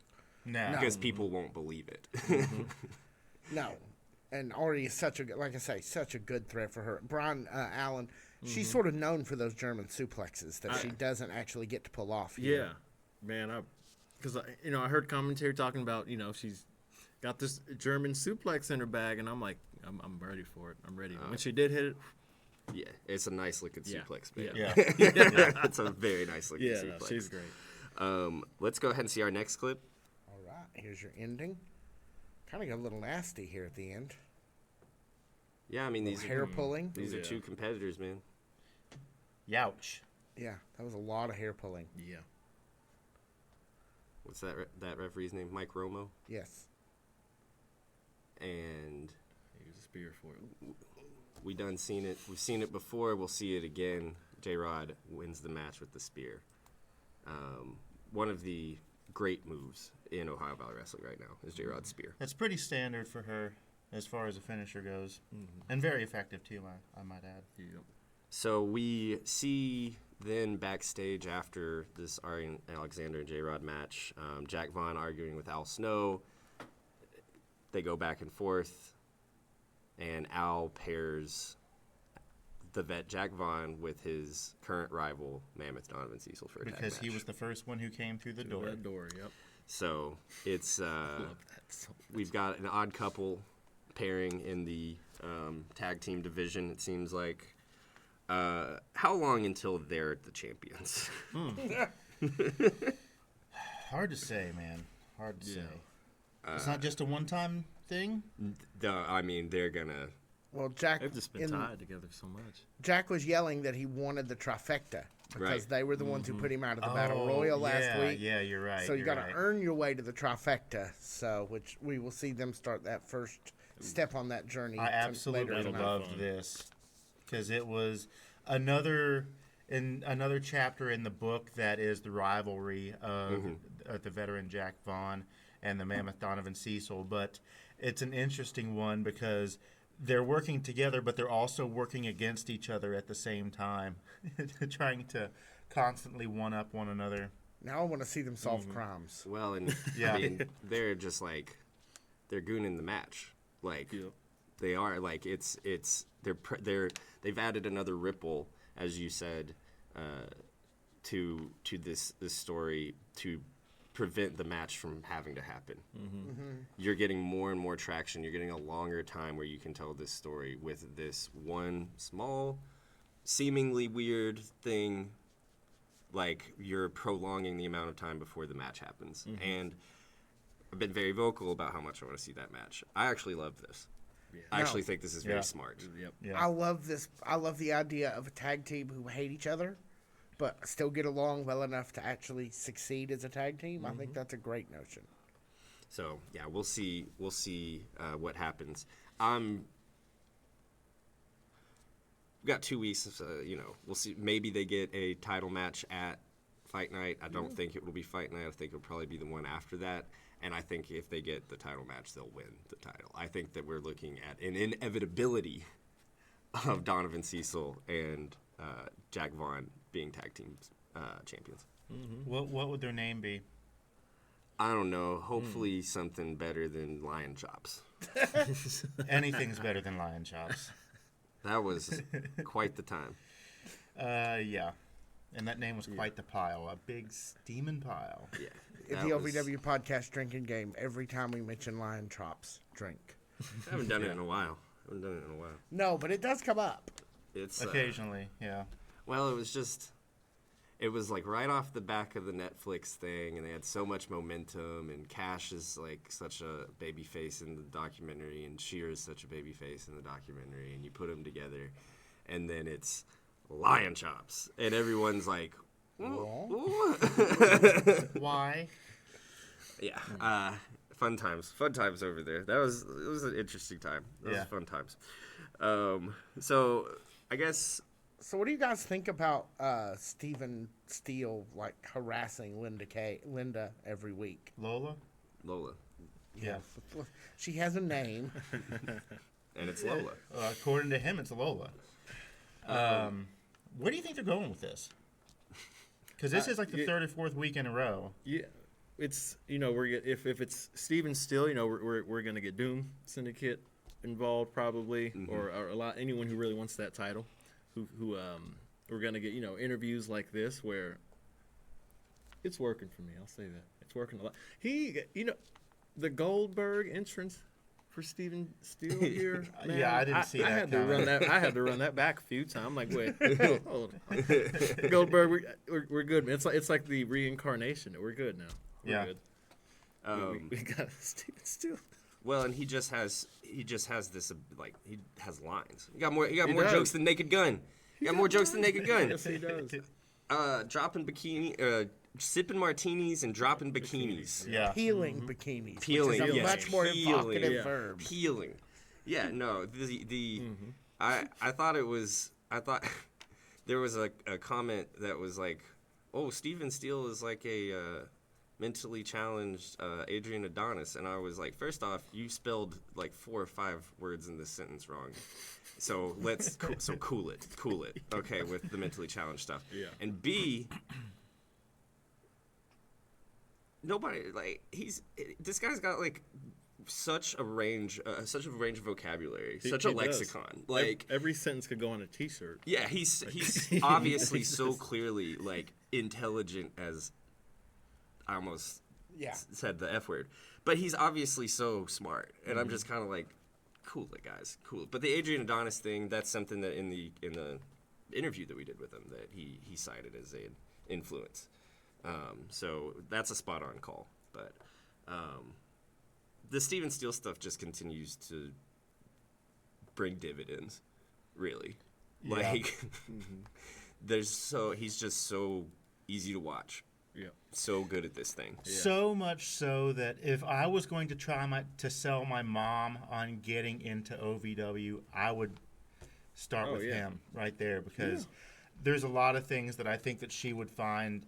No. because people won't believe it. No. And Ari is such a good threat for her. Brian Allen, she's sort of known for those German suplexes that she doesn't actually get to pull off. Yeah, man. Because I heard commentary talking about she's got this German suplex in her bag, and I'm like, I'm ready for it. I'm ready. When she did hit it, Yeah, it's a nice looking suplex, man. Yeah. It's a very nice looking suplex. no, she's great. Let's go ahead and see our next clip. All right, here's your ending. Kind of got a little nasty here at the end. Yeah, I mean these Hair pulling. These are two competitors, man. Youch. Yeah, that was a lot of hair pulling. Yeah. What's that referee's name? Mike Romo. Yes. And He was a spear for it. we done seen it. We've seen it before. We'll see it again. J-Rod wins the match with the spear. One of the great moves in Ohio Valley Wrestling right now is J-Rod's spear. That's pretty standard for her as far as a finisher goes, and very effective too. I might add. Yep. So we see then backstage after this Ari Alexander and J-Rod match, Jack Vaughn arguing with Al Snow. They go back and forth, and Al pairs the vet Jack Vaughn with his current rival Mammoth Donovan Cecil for a tag Because he match. was the first one who came through the door. That door, yep. So it's Love that so much. we've got an odd couple pairing in the tag team division. It seems like. How long until they're the champions? Hard to say, man. Hard to Yeah. say. It's not just a one-time thing. I mean, they're gonna. Well, Jack. They've just been tied together so much. Jack was yelling that he wanted the trifecta because Right. they were the ones who put him out of the Battle Royal last week. Yeah, you're right. So you got got to earn your way to the trifecta. So, which we will see them start that first step on that journey. I absolutely later tonight. loved this because it was another chapter in the book that is the rivalry of the veteran Jack Vaughn and the Mammoth Donovan Cecil. But it's an interesting one because they're working together, but they're also working against each other at the same time, trying to constantly one-up one another. Now I want to see them solve crimes. Well, and Yeah. I mean, they're just like they're gooning the match. Like Yep. they are. Like they've added another ripple, as you said, to this story to prevent the match from having to happen. You're getting more and more traction. You're getting a longer time where you can tell this story with this one small, seemingly weird thing. Like you're prolonging the amount of time before the match happens. And I've been very vocal about how much I want to see that match. I actually love this. Yeah. I actually think this is very Yeah. smart. Yep. Yeah. I love this. I love the idea of a tag team who hate each other, but still get along well enough to actually succeed as a tag team. I think that's a great notion. So yeah, we'll see. We'll see what happens. We've got 2 weeks. We'll see. Maybe they get a title match at Fight Night. I don't think it will be Fight Night. I think it'll probably be the one after that. And I think if they get the title match, they'll win the title. I think that we're looking at an inevitability of Donovan Cecil and Jack Vaughn being tag team champions. What would their name be? I don't know. Hopefully something better than Lion Chops. Anything's better than Lion Chops. That was quite the time. Yeah. And that name was quite the pile. A big steaming pile. Yeah. The OVW podcast drinking game, every time we mention Lion Chops, drink. I haven't done it in a while. No, but it does come up. It's Occasionally, yeah. Well, it was like right off the back of the Netflix thing, and they had so much momentum, and Cash is like such a baby face in the documentary, and Sheer is such a baby face in the documentary, and you put them together, and then it's Lion Chops, and everyone's like, Why? yeah, fun times over there. It was an interesting time. Those were fun times. So I guess. So what do you guys think about Steven Steele like harassing Linda every week? Lola? Yeah. She has a name. And it's Lola. According to him, it's Lola. Where do you think they're going with this? Because this is like the third or fourth week in a row. Yeah, it's if it's Steven Steele, we're gonna get Doom Syndicate involved probably, or anyone who really wants that title, who we're gonna get interviews like this where it's working for me. I'll say that it's working a lot. The Goldberg entrance for Steven Steele here. Man, Yeah, I didn't see that. I had to run that back a few times. I'm like, wait, hold on. Goldberg, we're good, man. It's like the reincarnation. We're good now. We're good. We got Steven Steele. Well, and he just has this like he has lines. He got more jokes than Naked Gun. He got more jokes than Naked Gun. Yes, he does. Dropping bikini, sipping martinis and dropping bikinis. Yeah. Peeling bikinis. Peeling, which is a yes. much more Peeling, evocative yeah. verb. Peeling. Yeah, no. I thought there was a comment that was like, oh, Steven Steele is like a mentally challenged Adrian Adonis, and I was like, first off, you spelled like 4 or 5 words in this sentence wrong. So cool it, okay, with the mentally challenged stuff. Yeah. And B, nobody this guy's got like such a range of vocabulary, such a lexicon. Does. Like every sentence could go on a T-shirt. Yeah, he's obviously so clearly like intelligent as I almost said the F word, but he's obviously so smart, and I'm just kind of like, cool it, guys, cool. But the Adrian Adonis thing, that's something that in the interview that we did with him that he cited as an influence. So that's a spot on call. But the Steven Steele stuff just continues to bring dividends, really. Yeah. Like he's just so easy to watch. Yeah. So good at this thing. Yeah. So much so that if I was going to try to sell my mom on getting into OVW, I would start with him right there, because there's a lot of things that I think that she would find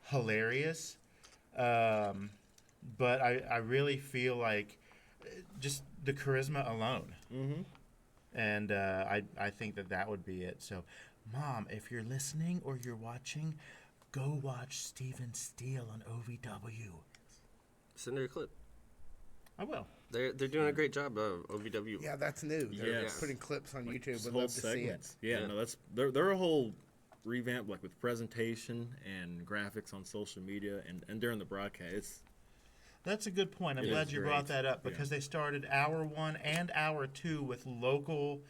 hilarious. But I really feel like just the charisma alone. Mm-hmm. And I think that would be it. So, Mom, if you're listening or you're watching, go watch Steven Steele on OVW. Send her a clip. I will. They're doing a great job of OVW. Yeah, that's new. They're Yes. putting clips on YouTube. Would Whole love to segments. see it. Yeah, no, that's they're a whole revamp, like with presentation and graphics on social media and during the broadcast. That's a good point. I'm It glad is you great. brought that up, because they started hour 1 and hour 2 with local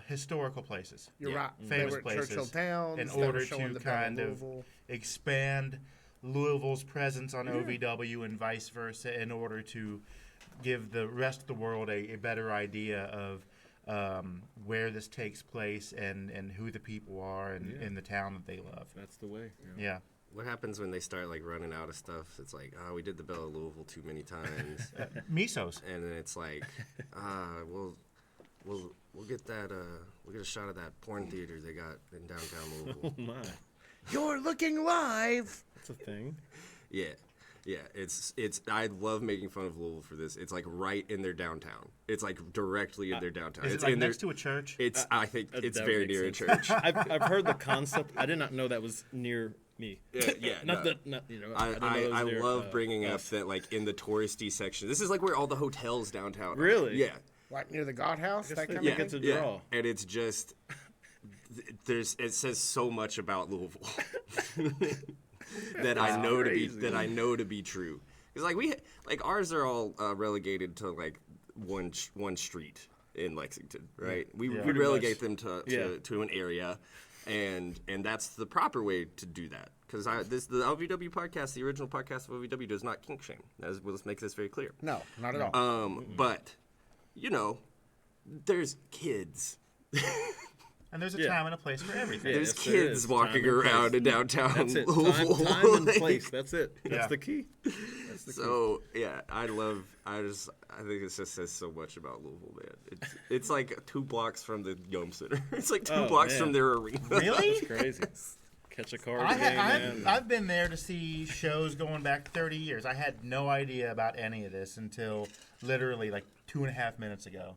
historical places. You're right. Famous They were at places. Churchill Towns. In they were order showing to the Battle kind of Louisville. expand Louisville's presence on OVW and vice versa, in order to give the rest of the world a better idea of where this takes place and who the people are and in the town that they love. That's the way. Yeah. What happens when they start like running out of stuff? It's like, oh, we did the Belle of Louisville too many times, Misos. and then it's like, we'll get that. We'll get a shot of that porn theater they got in downtown Louisville. Oh my, You're looking live. that's a thing. Yeah. It's. I love making fun of Louisville for this. It's like right in their downtown. It's like directly in their downtown. Is It's it like in next to a church? It's. I think That it's would very make near a sense. church. I've heard the concept. I did not know that was near me. Yeah. Not no. that. Not you know. I didn't know I that was near, love bringing up us. that like in the touristy section. This is like where all the hotels downtown. are. Really? Yeah. Like near the God House, that they kind think of it's thing. a draw. And it's just it says so much about Louisville that I know to be true. Because like ours are all relegated to like one street in Lexington, right? We Pretty relegate much. them Yeah. to an area, and that's the proper way to do that. Because the OVW podcast, the original podcast of OVW, does not kink shame. Let's make this very clear. No, not at all. But there's kids. And there's a time and a place for everything. There's yes, there kids is. walking Time and around place. in downtown That's it. Louisville. Time and Like, place. That's it. That's Yeah. the key. That's the key. So yeah, I think it just says so much about Louisville, man. It's like 2 blocks from the Yom Center. It's like 2 Oh, blocks man. from their arena. Really? That's crazy. Catch a car game, man. I've been there to see shows going back 30 years. I had no idea about any of this until literally like 2.5 minutes ago.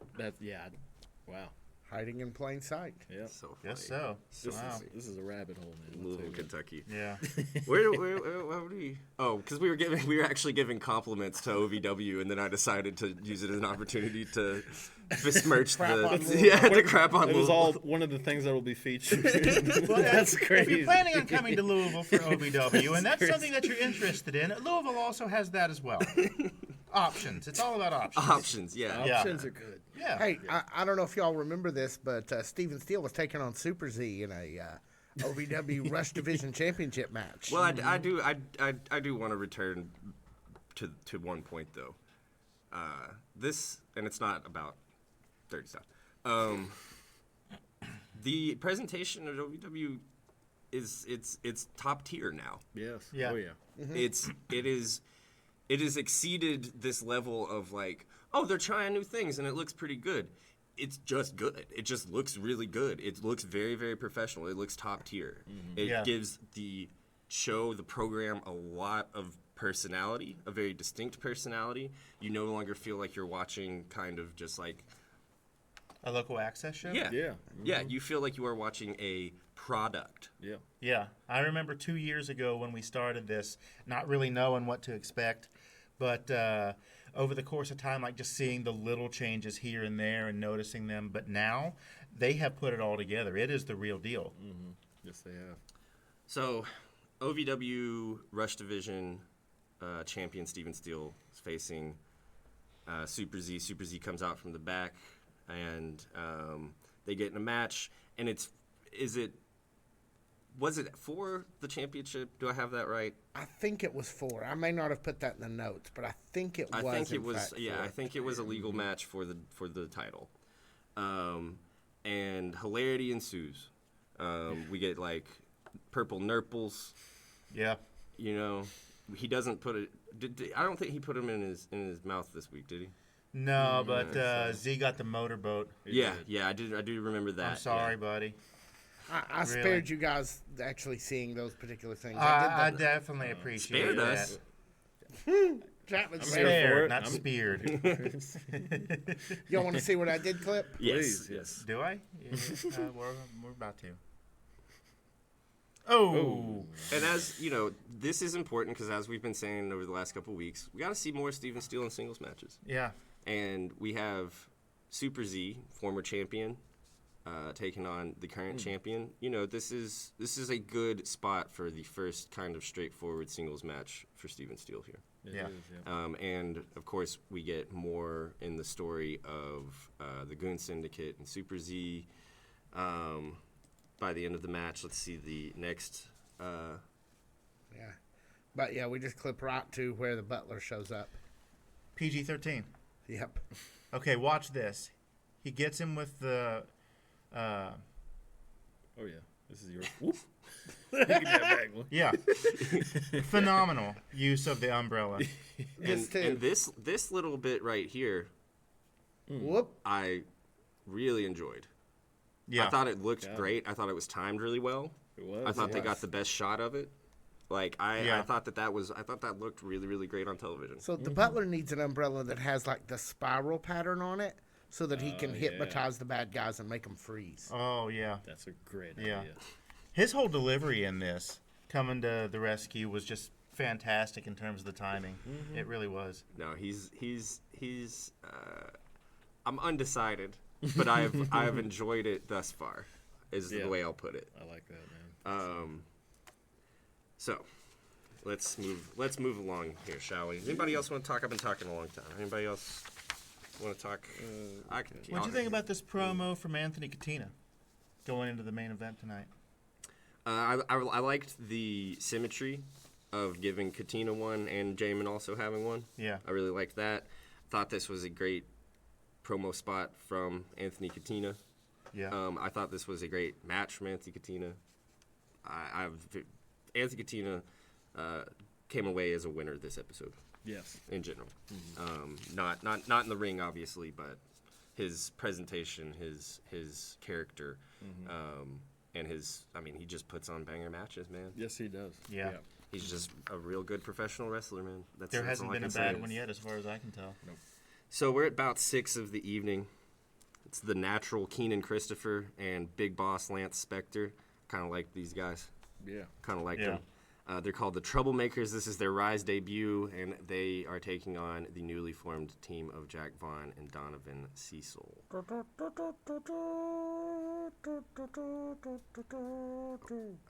Wow. Hiding in plain sight. Yeah. So funny. Yes, so. Wow. This is a rabbit hole, man. I'll Louisville, tell you that. Kentucky. Yeah. Where would we? Oh, because we were actually giving compliments to OVW, and then I decided to use it as an opportunity to besmirch Crap on Louisville. to crap on It was Louisville. all one of the things that will be featured. Well, That's If crazy. you're planning on coming to Louisville for OVW, and that's something that you're interested in, Louisville also has that as well. Options. It's all about options. Options, yeah. Yeah. Options are good. Yeah. Hey, I don't know if y'all remember this, but Steven Steele was taking on Super Z in a OVW Rush Division Championship match. Well, I do want to return to one point though. This, and it's not about dirty stuff. The presentation of OVW it's top tier now. Yes. Yeah. Oh yeah. It has exceeded this level of like, oh, they're trying new things and it looks pretty good. It's just good. It just looks really good. It looks very, very professional. It looks top tier. It Yeah. gives the show, the program, a lot of personality, a very distinct personality. You no longer feel like you're watching kind of just like, A local access show? yeah. Yeah. Yeah, you feel like you are watching a product. Yeah. Yeah. I remember 2 years ago when we started this, not really knowing what to expect, but over the course of time, like just seeing the little changes here and there and noticing them. But now they have put it all together. It is the real deal. Yes, they have. So, OVW Rush Division champion Steven Steele is facing Super Z. Super Z comes out from the back, and they get in a match. And was it for the championship? Do I have that right? I think it was 4. I may not have put that in the notes, but I think it was. I think it in was. fact, Yeah, 4. I think it was a legal match for the title. And hilarity ensues. We get like purple nurples. Yeah. You know, he doesn't put it. I don't think he put them in his mouth this week, did he? No, but Z got the motorboat. Yeah, I do remember that. I'm sorry, buddy. I spared you guys actually seeing those particular things. I did definitely appreciate Spared that. us. Chapman here spared. for Spared, it. not speared. Y'all want to see what I did, Clip? Yes. Please, yes. Do I? Yeah, we're about to. Oh. And as you know, this is important because as we've been saying over the last couple of weeks, we got to see more Steven Steele in singles matches. Yeah. And we have Super Z, former champion, taking on the current champion. You know, this is a good spot for the first kind of straightforward singles match for Steven Steele here. Yeah. It is, yeah. And of course, we get more in the story of the Goon Syndicate and Super Z. By the end of the match, let's see the next. Yeah. But yeah, we just clip right to where the butler shows up. PG-13. Yep. Okay, watch this. He gets him with the. Oh yeah, this is yours. Whoop. Give me that bag, one. Yeah. Phenomenal use of the umbrella. And this little bit right here, Whoop. I really enjoyed. Yeah. I thought it looked great. I thought it was timed really well. It was. I thought they was. got the best shot of it. Like I Yeah. thought that looked really, really great on television. So the butler needs an umbrella that has like the spiral pattern on it, so that he can hypnotize the bad guys and make them freeze. Oh, yeah. That's a great Yeah. idea. His whole delivery in this, coming to the rescue, was just fantastic in terms of the timing. It really was. No, he's I'm undecided, but I've enjoyed it thus far. Is the way I'll put it. I like that, man. So let's move along here, shall we? Anybody else want to talk? I've been talking a long time. Anybody else want to talk? What'd you think about this promo from Anthony Katina going into the main event tonight? I liked the symmetry of giving Katina one and Jamin also having one. Yeah. I really liked that. Thought this was a great promo spot from Anthony Katina. Yeah. I thought this was a great match from Anthony Katina. Anthony Katina came away as a winner this episode Yes. in general. Not in the ring, obviously, but his presentation, his character, and he just puts on banger matches, man. Yes, he does. Yeah. He's just a real good professional wrestler, man. There hasn't all I been a can say. bad one yet, as far as I can tell. So we're at about 6 of the evening. It's the natural Keenan Christopher and Big Boss Lance Spector. Kind of like these guys. Yeah. Kind of like Yeah. them. They're called the Troublemakers. This is their Rise debut, and they are taking on the newly formed team of Jack Vaughn and Donovan Cecil.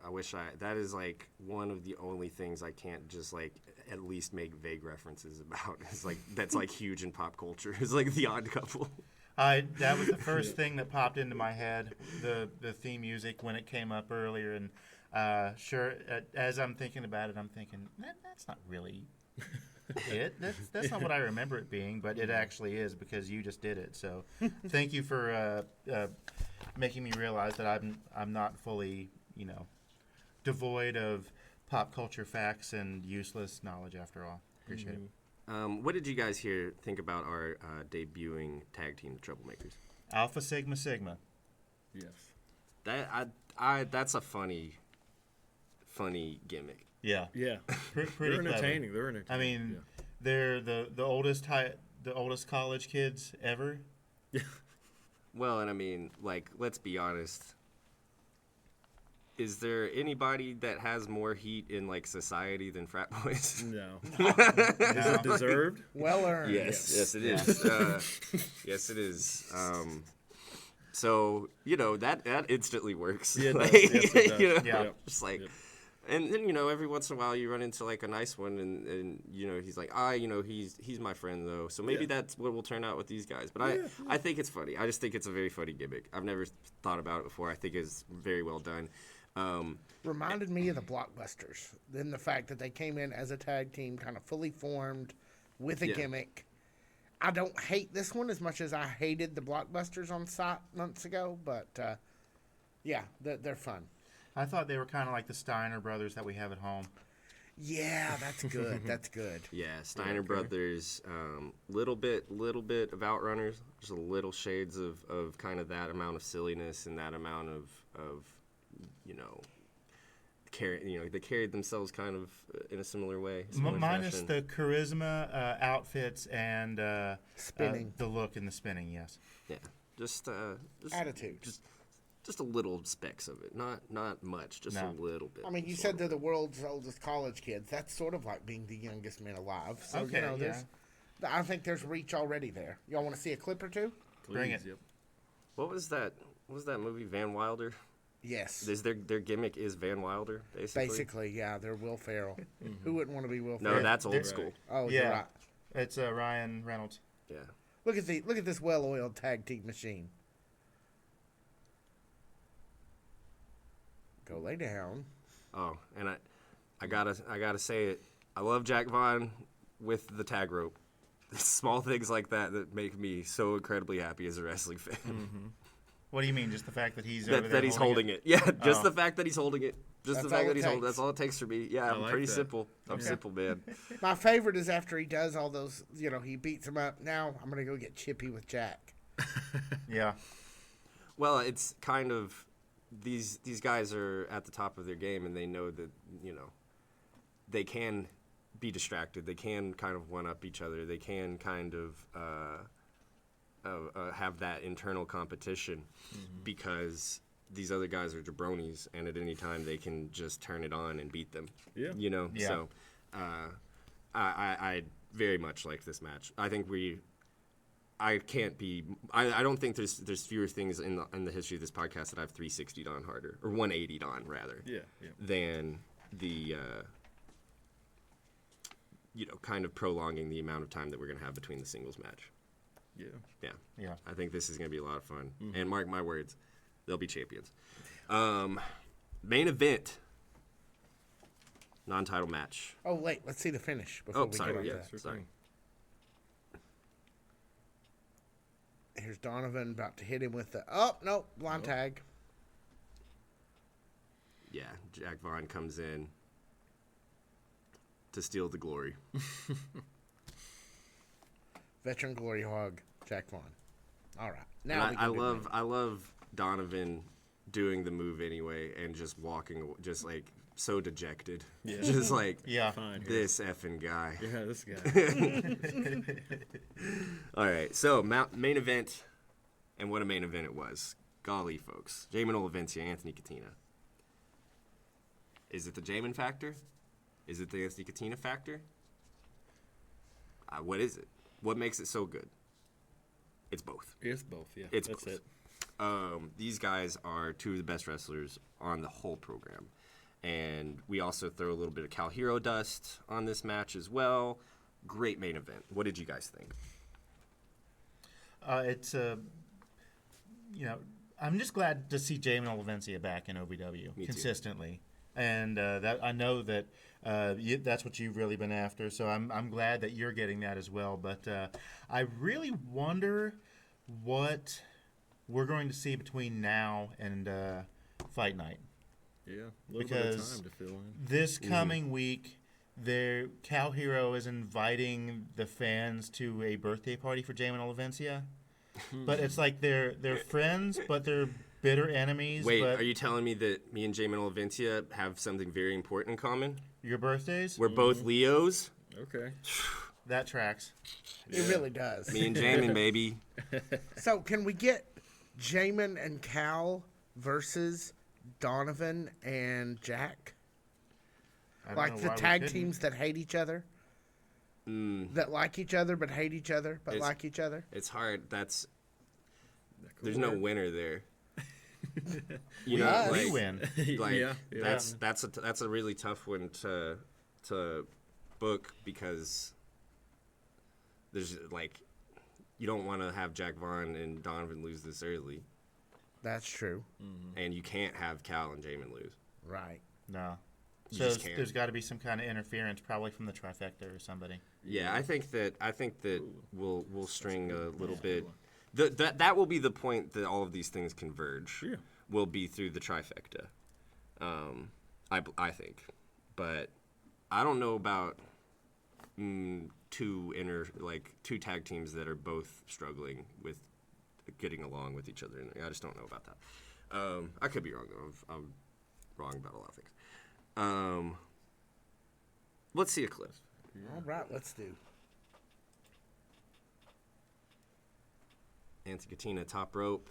I wish that is like one of the only things I can't just like at least make vague references about. It's like that's like huge in pop culture. It's like The Odd Couple. That was the first thing that popped into my head, the theme music when it came up earlier, and as I'm thinking about it, I'm thinking that's not really it. That's not what I remember it being, but it actually is because you just did it. So, thank you for making me realize that I'm not fully devoid of pop culture facts and useless knowledge after all. Appreciate it. What did you guys think about our debuting tag team, the Troublemakers? Alpha Sigma Sigma. Yes. That's a funny gimmick. Yeah. Yeah. Pretty They're clever. entertaining. They're entertaining. I mean, they're the oldest college kids ever. Well, and I mean, like, let's be honest. Is there anybody that has more heat in like society than frat boys? No. Is it deserved? Well earned. Yes, it is. Yes, it is. So that instantly works. Yeah, it Like, does. Yes, it does. Yeah. Yep. just like. Yep. And then every once in a while you run into like a nice one, and he's like, he's my friend though, so maybe that's what will turn out with these guys. But I think it's funny. I just think it's a very funny gimmick. I've never thought about it before. I think it's very well done. Reminded me of the Blockbusters. Then the fact that they came in as a tag team, kind of fully formed, with a gimmick. I don't hate this one as much as I hated the Blockbusters on site months ago, but they're fun. I thought they were kind of like the Steiner brothers that we have at home. Yeah, that's good. That's good. Yeah, Steiner Brothers, little bit of Outrunners, just a little shades of kind of that amount of silliness and that amount of they carried themselves kind of in a similar way. Minus fashion. the charisma, outfits, and Spinning. the look and the spinning, yes. Yeah, just Attitude. Just a little specks of it, not much, just a little bit. I mean, you said they're the world's oldest college kids. That's sort of like being the youngest men alive. So, Okay, I think there's reach already there. Y'all want to see a clip or two? Bring it. Yep. What was that movie, Van Wilder? Yes. Their gimmick is Van Wilder, basically. Basically, yeah, they're Will Ferrell. Who wouldn't want to be Will No, Ferrell? that's old school. Oh, Yeah. you're right. It's Ryan Reynolds. Yeah. Look at this well-oiled tag team machine. Go lay down. Oh, and I gotta say it. I love Jack Vaughn with the tag rope. small things like that make me so incredibly happy as a wrestling fan. Mm-hmm. What do you mean? Just the fact that he's over there that he's holding it. Yeah, just Oh. the fact that he's holding it. Just That's the fact all that it he's holding. takes. That's all it takes for me. Yeah, I'm like pretty that. simple. I'm simple, man. My favorite is after he does all those, he beats him up. Now I'm going to go get chippy with Jack. Yeah. Well, it's kind of these guys are at the top of their game, and they know that they can be distracted. They can kind of one up each other. They can kind of have that internal competition because these other guys are jabronis, and at any time they can just turn it on and beat them. Yeah. Yeah. So I very much liked this match. I think I don't think there's fewer things in the history of this podcast that I've 360'd on harder, or 180'd on rather, Yeah. than the kind of prolonging the amount of time that we're gonna have between the singles match. Yeah. Yeah. I think this is gonna be a lot of fun, and mark my words, they'll be champions. Main event, non-title match. Oh, wait. Let's see the finish before we get on Yeah, that. sorry. Here's Donovan about to hit him with the... Oh, no. Blind tag. Yeah, Jack Vaughn comes in to steal the glory. Veteran glory hog, Jack Vaughn. All right. And Now we can do I love Donovan doing the move anyway and just walking, just like so dejected. Yeah. Just like Yeah. Fine. this effing guy. Yeah, this guy. All right, so main event, and what a main event it was. Golly, folks. Jamin Olivencia, Anthony Katina. Is it the Jamin factor? Is it the Anthony Katina factor? What is it? What makes it so good? It's both. It's both. Yeah. It's That's both. it. These guys are two of the best wrestlers on the whole program. And we also throw a little bit of Cal Hero dust on this match as well. Great main event. What did you guys think? It's I'm just glad to see Jamin Olivencia back in OVW Me too. consistently, and that I know that that's what you've really been after. So I'm glad that you're getting that as well. But I really wonder what we're going to see between now and Fight Night. Yeah. A little bit of Because time to fill in. This coming week, Cal Hero is inviting the fans to a birthday party for Jamin Olivencia. But it's like they're friends, but they're bitter enemies. Wait, but are you telling me that me and Jamin Olivencia have something very important in common? your birthdays? We're both Leos. Okay. That tracks. It really does. Me and Jamin, baby. So can we get Jamin and Cal versus Donovan and Jack? I don't Like know the why we tag couldn't. teams that hate each other? That like each other but hate each other but It's- like each other? It's hard. There's could no work. winner there. We win. Like Yeah. that's a really tough one to book because there's like you don't want to have Jack Vaughn and Donovan lose this early, That's true. and you can't have Cal and Jamin lose. Right. No. You So just can't. there's got to be some kind of interference, probably from the trifecta or somebody. Yeah, I think that we'll string a little bit. That will be the point that all of these things converge. Yeah. Will be through the trifecta. I think, but I don't know about two tag teams that are both struggling with getting along with each other. I just don't know about that. I could be wrong though. I'm wrong about a lot of things. Let's see a clip. All right, let's do. Anthony Katina top rope.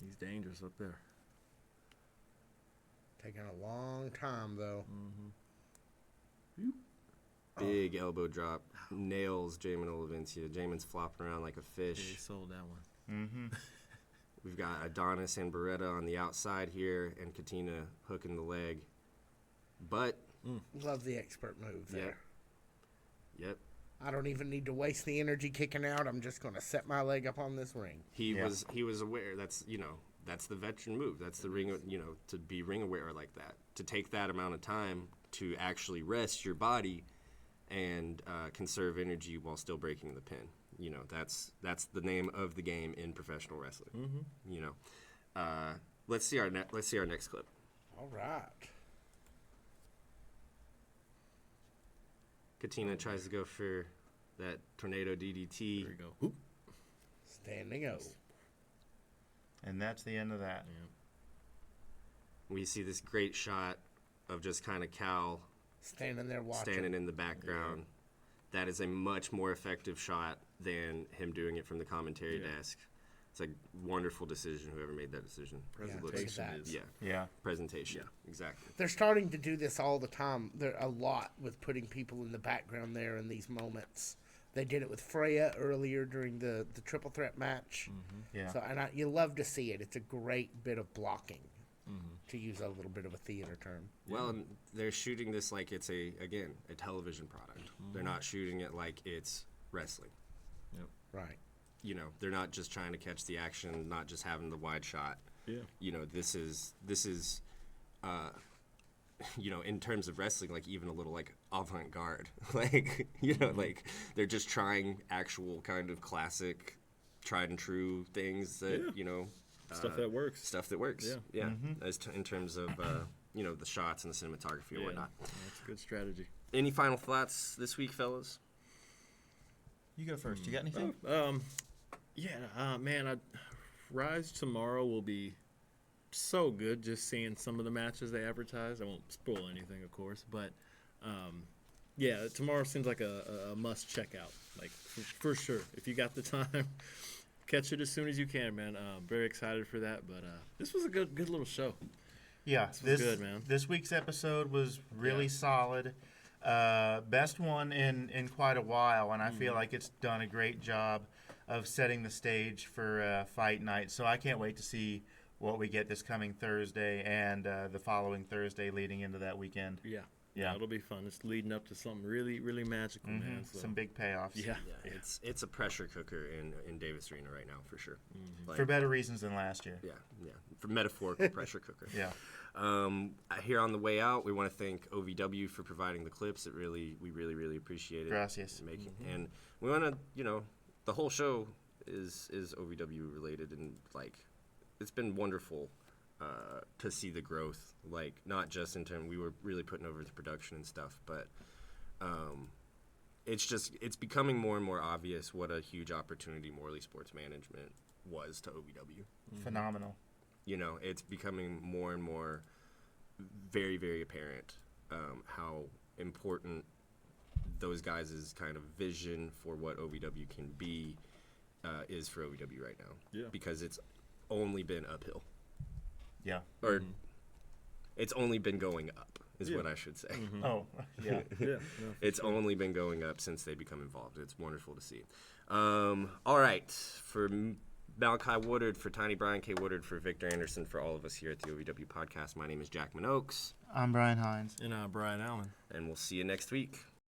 He's dangerous up there. Taking a long time though. Big elbow drop. Nails Jamin Olivencia. Jamin's flopping around like a Yeah, he fish. sold that one. Mm-hmm. We've got Adonis and Beretta on the outside here, and Katina hooking the leg. But, Love the expert move there. yep, I don't even need to waste the energy kicking out. I'm just going to set my leg up on this ring. he Yeah. was aware. That's the veteran move. That's the ring. To be ring aware like that. To take that amount of time to actually rest your body and conserve energy while still breaking the pin. You know, that's the name of the game in professional wrestling. Mm-hmm. You know, let's see our next clip. All right. Katina tries to go for that tornado DDT. There you go. Oop. Standing O. And that's the end of that. Yeah. We see this great shot of just kind of Cal Standing there watching. standing in the background. That is a much more effective shot than him doing it from the commentary desk. It's a wonderful decision, whoever made that decision. Presentation is- Yeah, Yeah. presentation. Exactly. They're starting to do this all the time. They're a lot with putting people in the background there in these moments. They did it with Freya earlier during the triple threat match. Yeah. So you love to see it. It's a great bit of blocking, to use a little bit of a theater term. Well, and they're shooting this like it's a television product. They're not shooting it like it's wrestling. Right. You know, they're not just trying to catch the action, not just having the wide shot. Yeah. You know, this is you know, in terms of wrestling, like even a little like avant-garde. Like, you know, like they're just trying actual kind of classic, tried and true things that, you know, Stuff that works. stuff that works. Yeah. As in terms of you know, the shots and the cinematography and whatnot. That's a good strategy. Any final thoughts this week, fellas? You go first. You got anything? Man, Rise tomorrow will be so good. Just seeing some of the matches they advertise. I won't spoil anything, of course, but tomorrow seems like a must check out. Like for sure, if you got the time, catch it as soon as you can, man. Very excited for that. But this was a good little show. Yeah, was good, man. This week's episode was really solid. Best one in quite a while, and I feel like it's done a great job of setting the stage for Fight Night. So I can't wait to see what we get this coming Thursday and the following Thursday leading into that weekend. Yeah, it'll be fun. It's leading up to something really, really magical, man. So. Some big payoffs. Yeah. It's a pressure cooker in Davis Arena right now for sure. Like, For better reasons than last year. yeah, for metaphorical pressure cooker. Yeah. Here on the way out, we want to thank OVW for providing the clips. We really appreciate it. Gracias. And we want to, you know, the whole show is OVW related, and like it's been wonderful to see the growth. Like not just in terms we were really putting over the production and stuff, but it's becoming more and more obvious what a huge opportunity Morley Sports Management was to OVW. Phenomenal. You know, it's becoming more and more very, very apparent how important those guys' kind of vision for what OVW can be is for OVW right now. Yeah. Because it's only been uphill. Yeah. Or it's only been going up is what I should say. Oh, yeah. It's only been going up since they become involved. It's wonderful to see. All right. For Malachi Woodard, for Tiny Brian K. Woodard, for Victor Anderson, for all of us here at the OVW Podcast, my name is Jack Minogues. I'm Brian Hines. And Brian Allen. And we'll see you next week.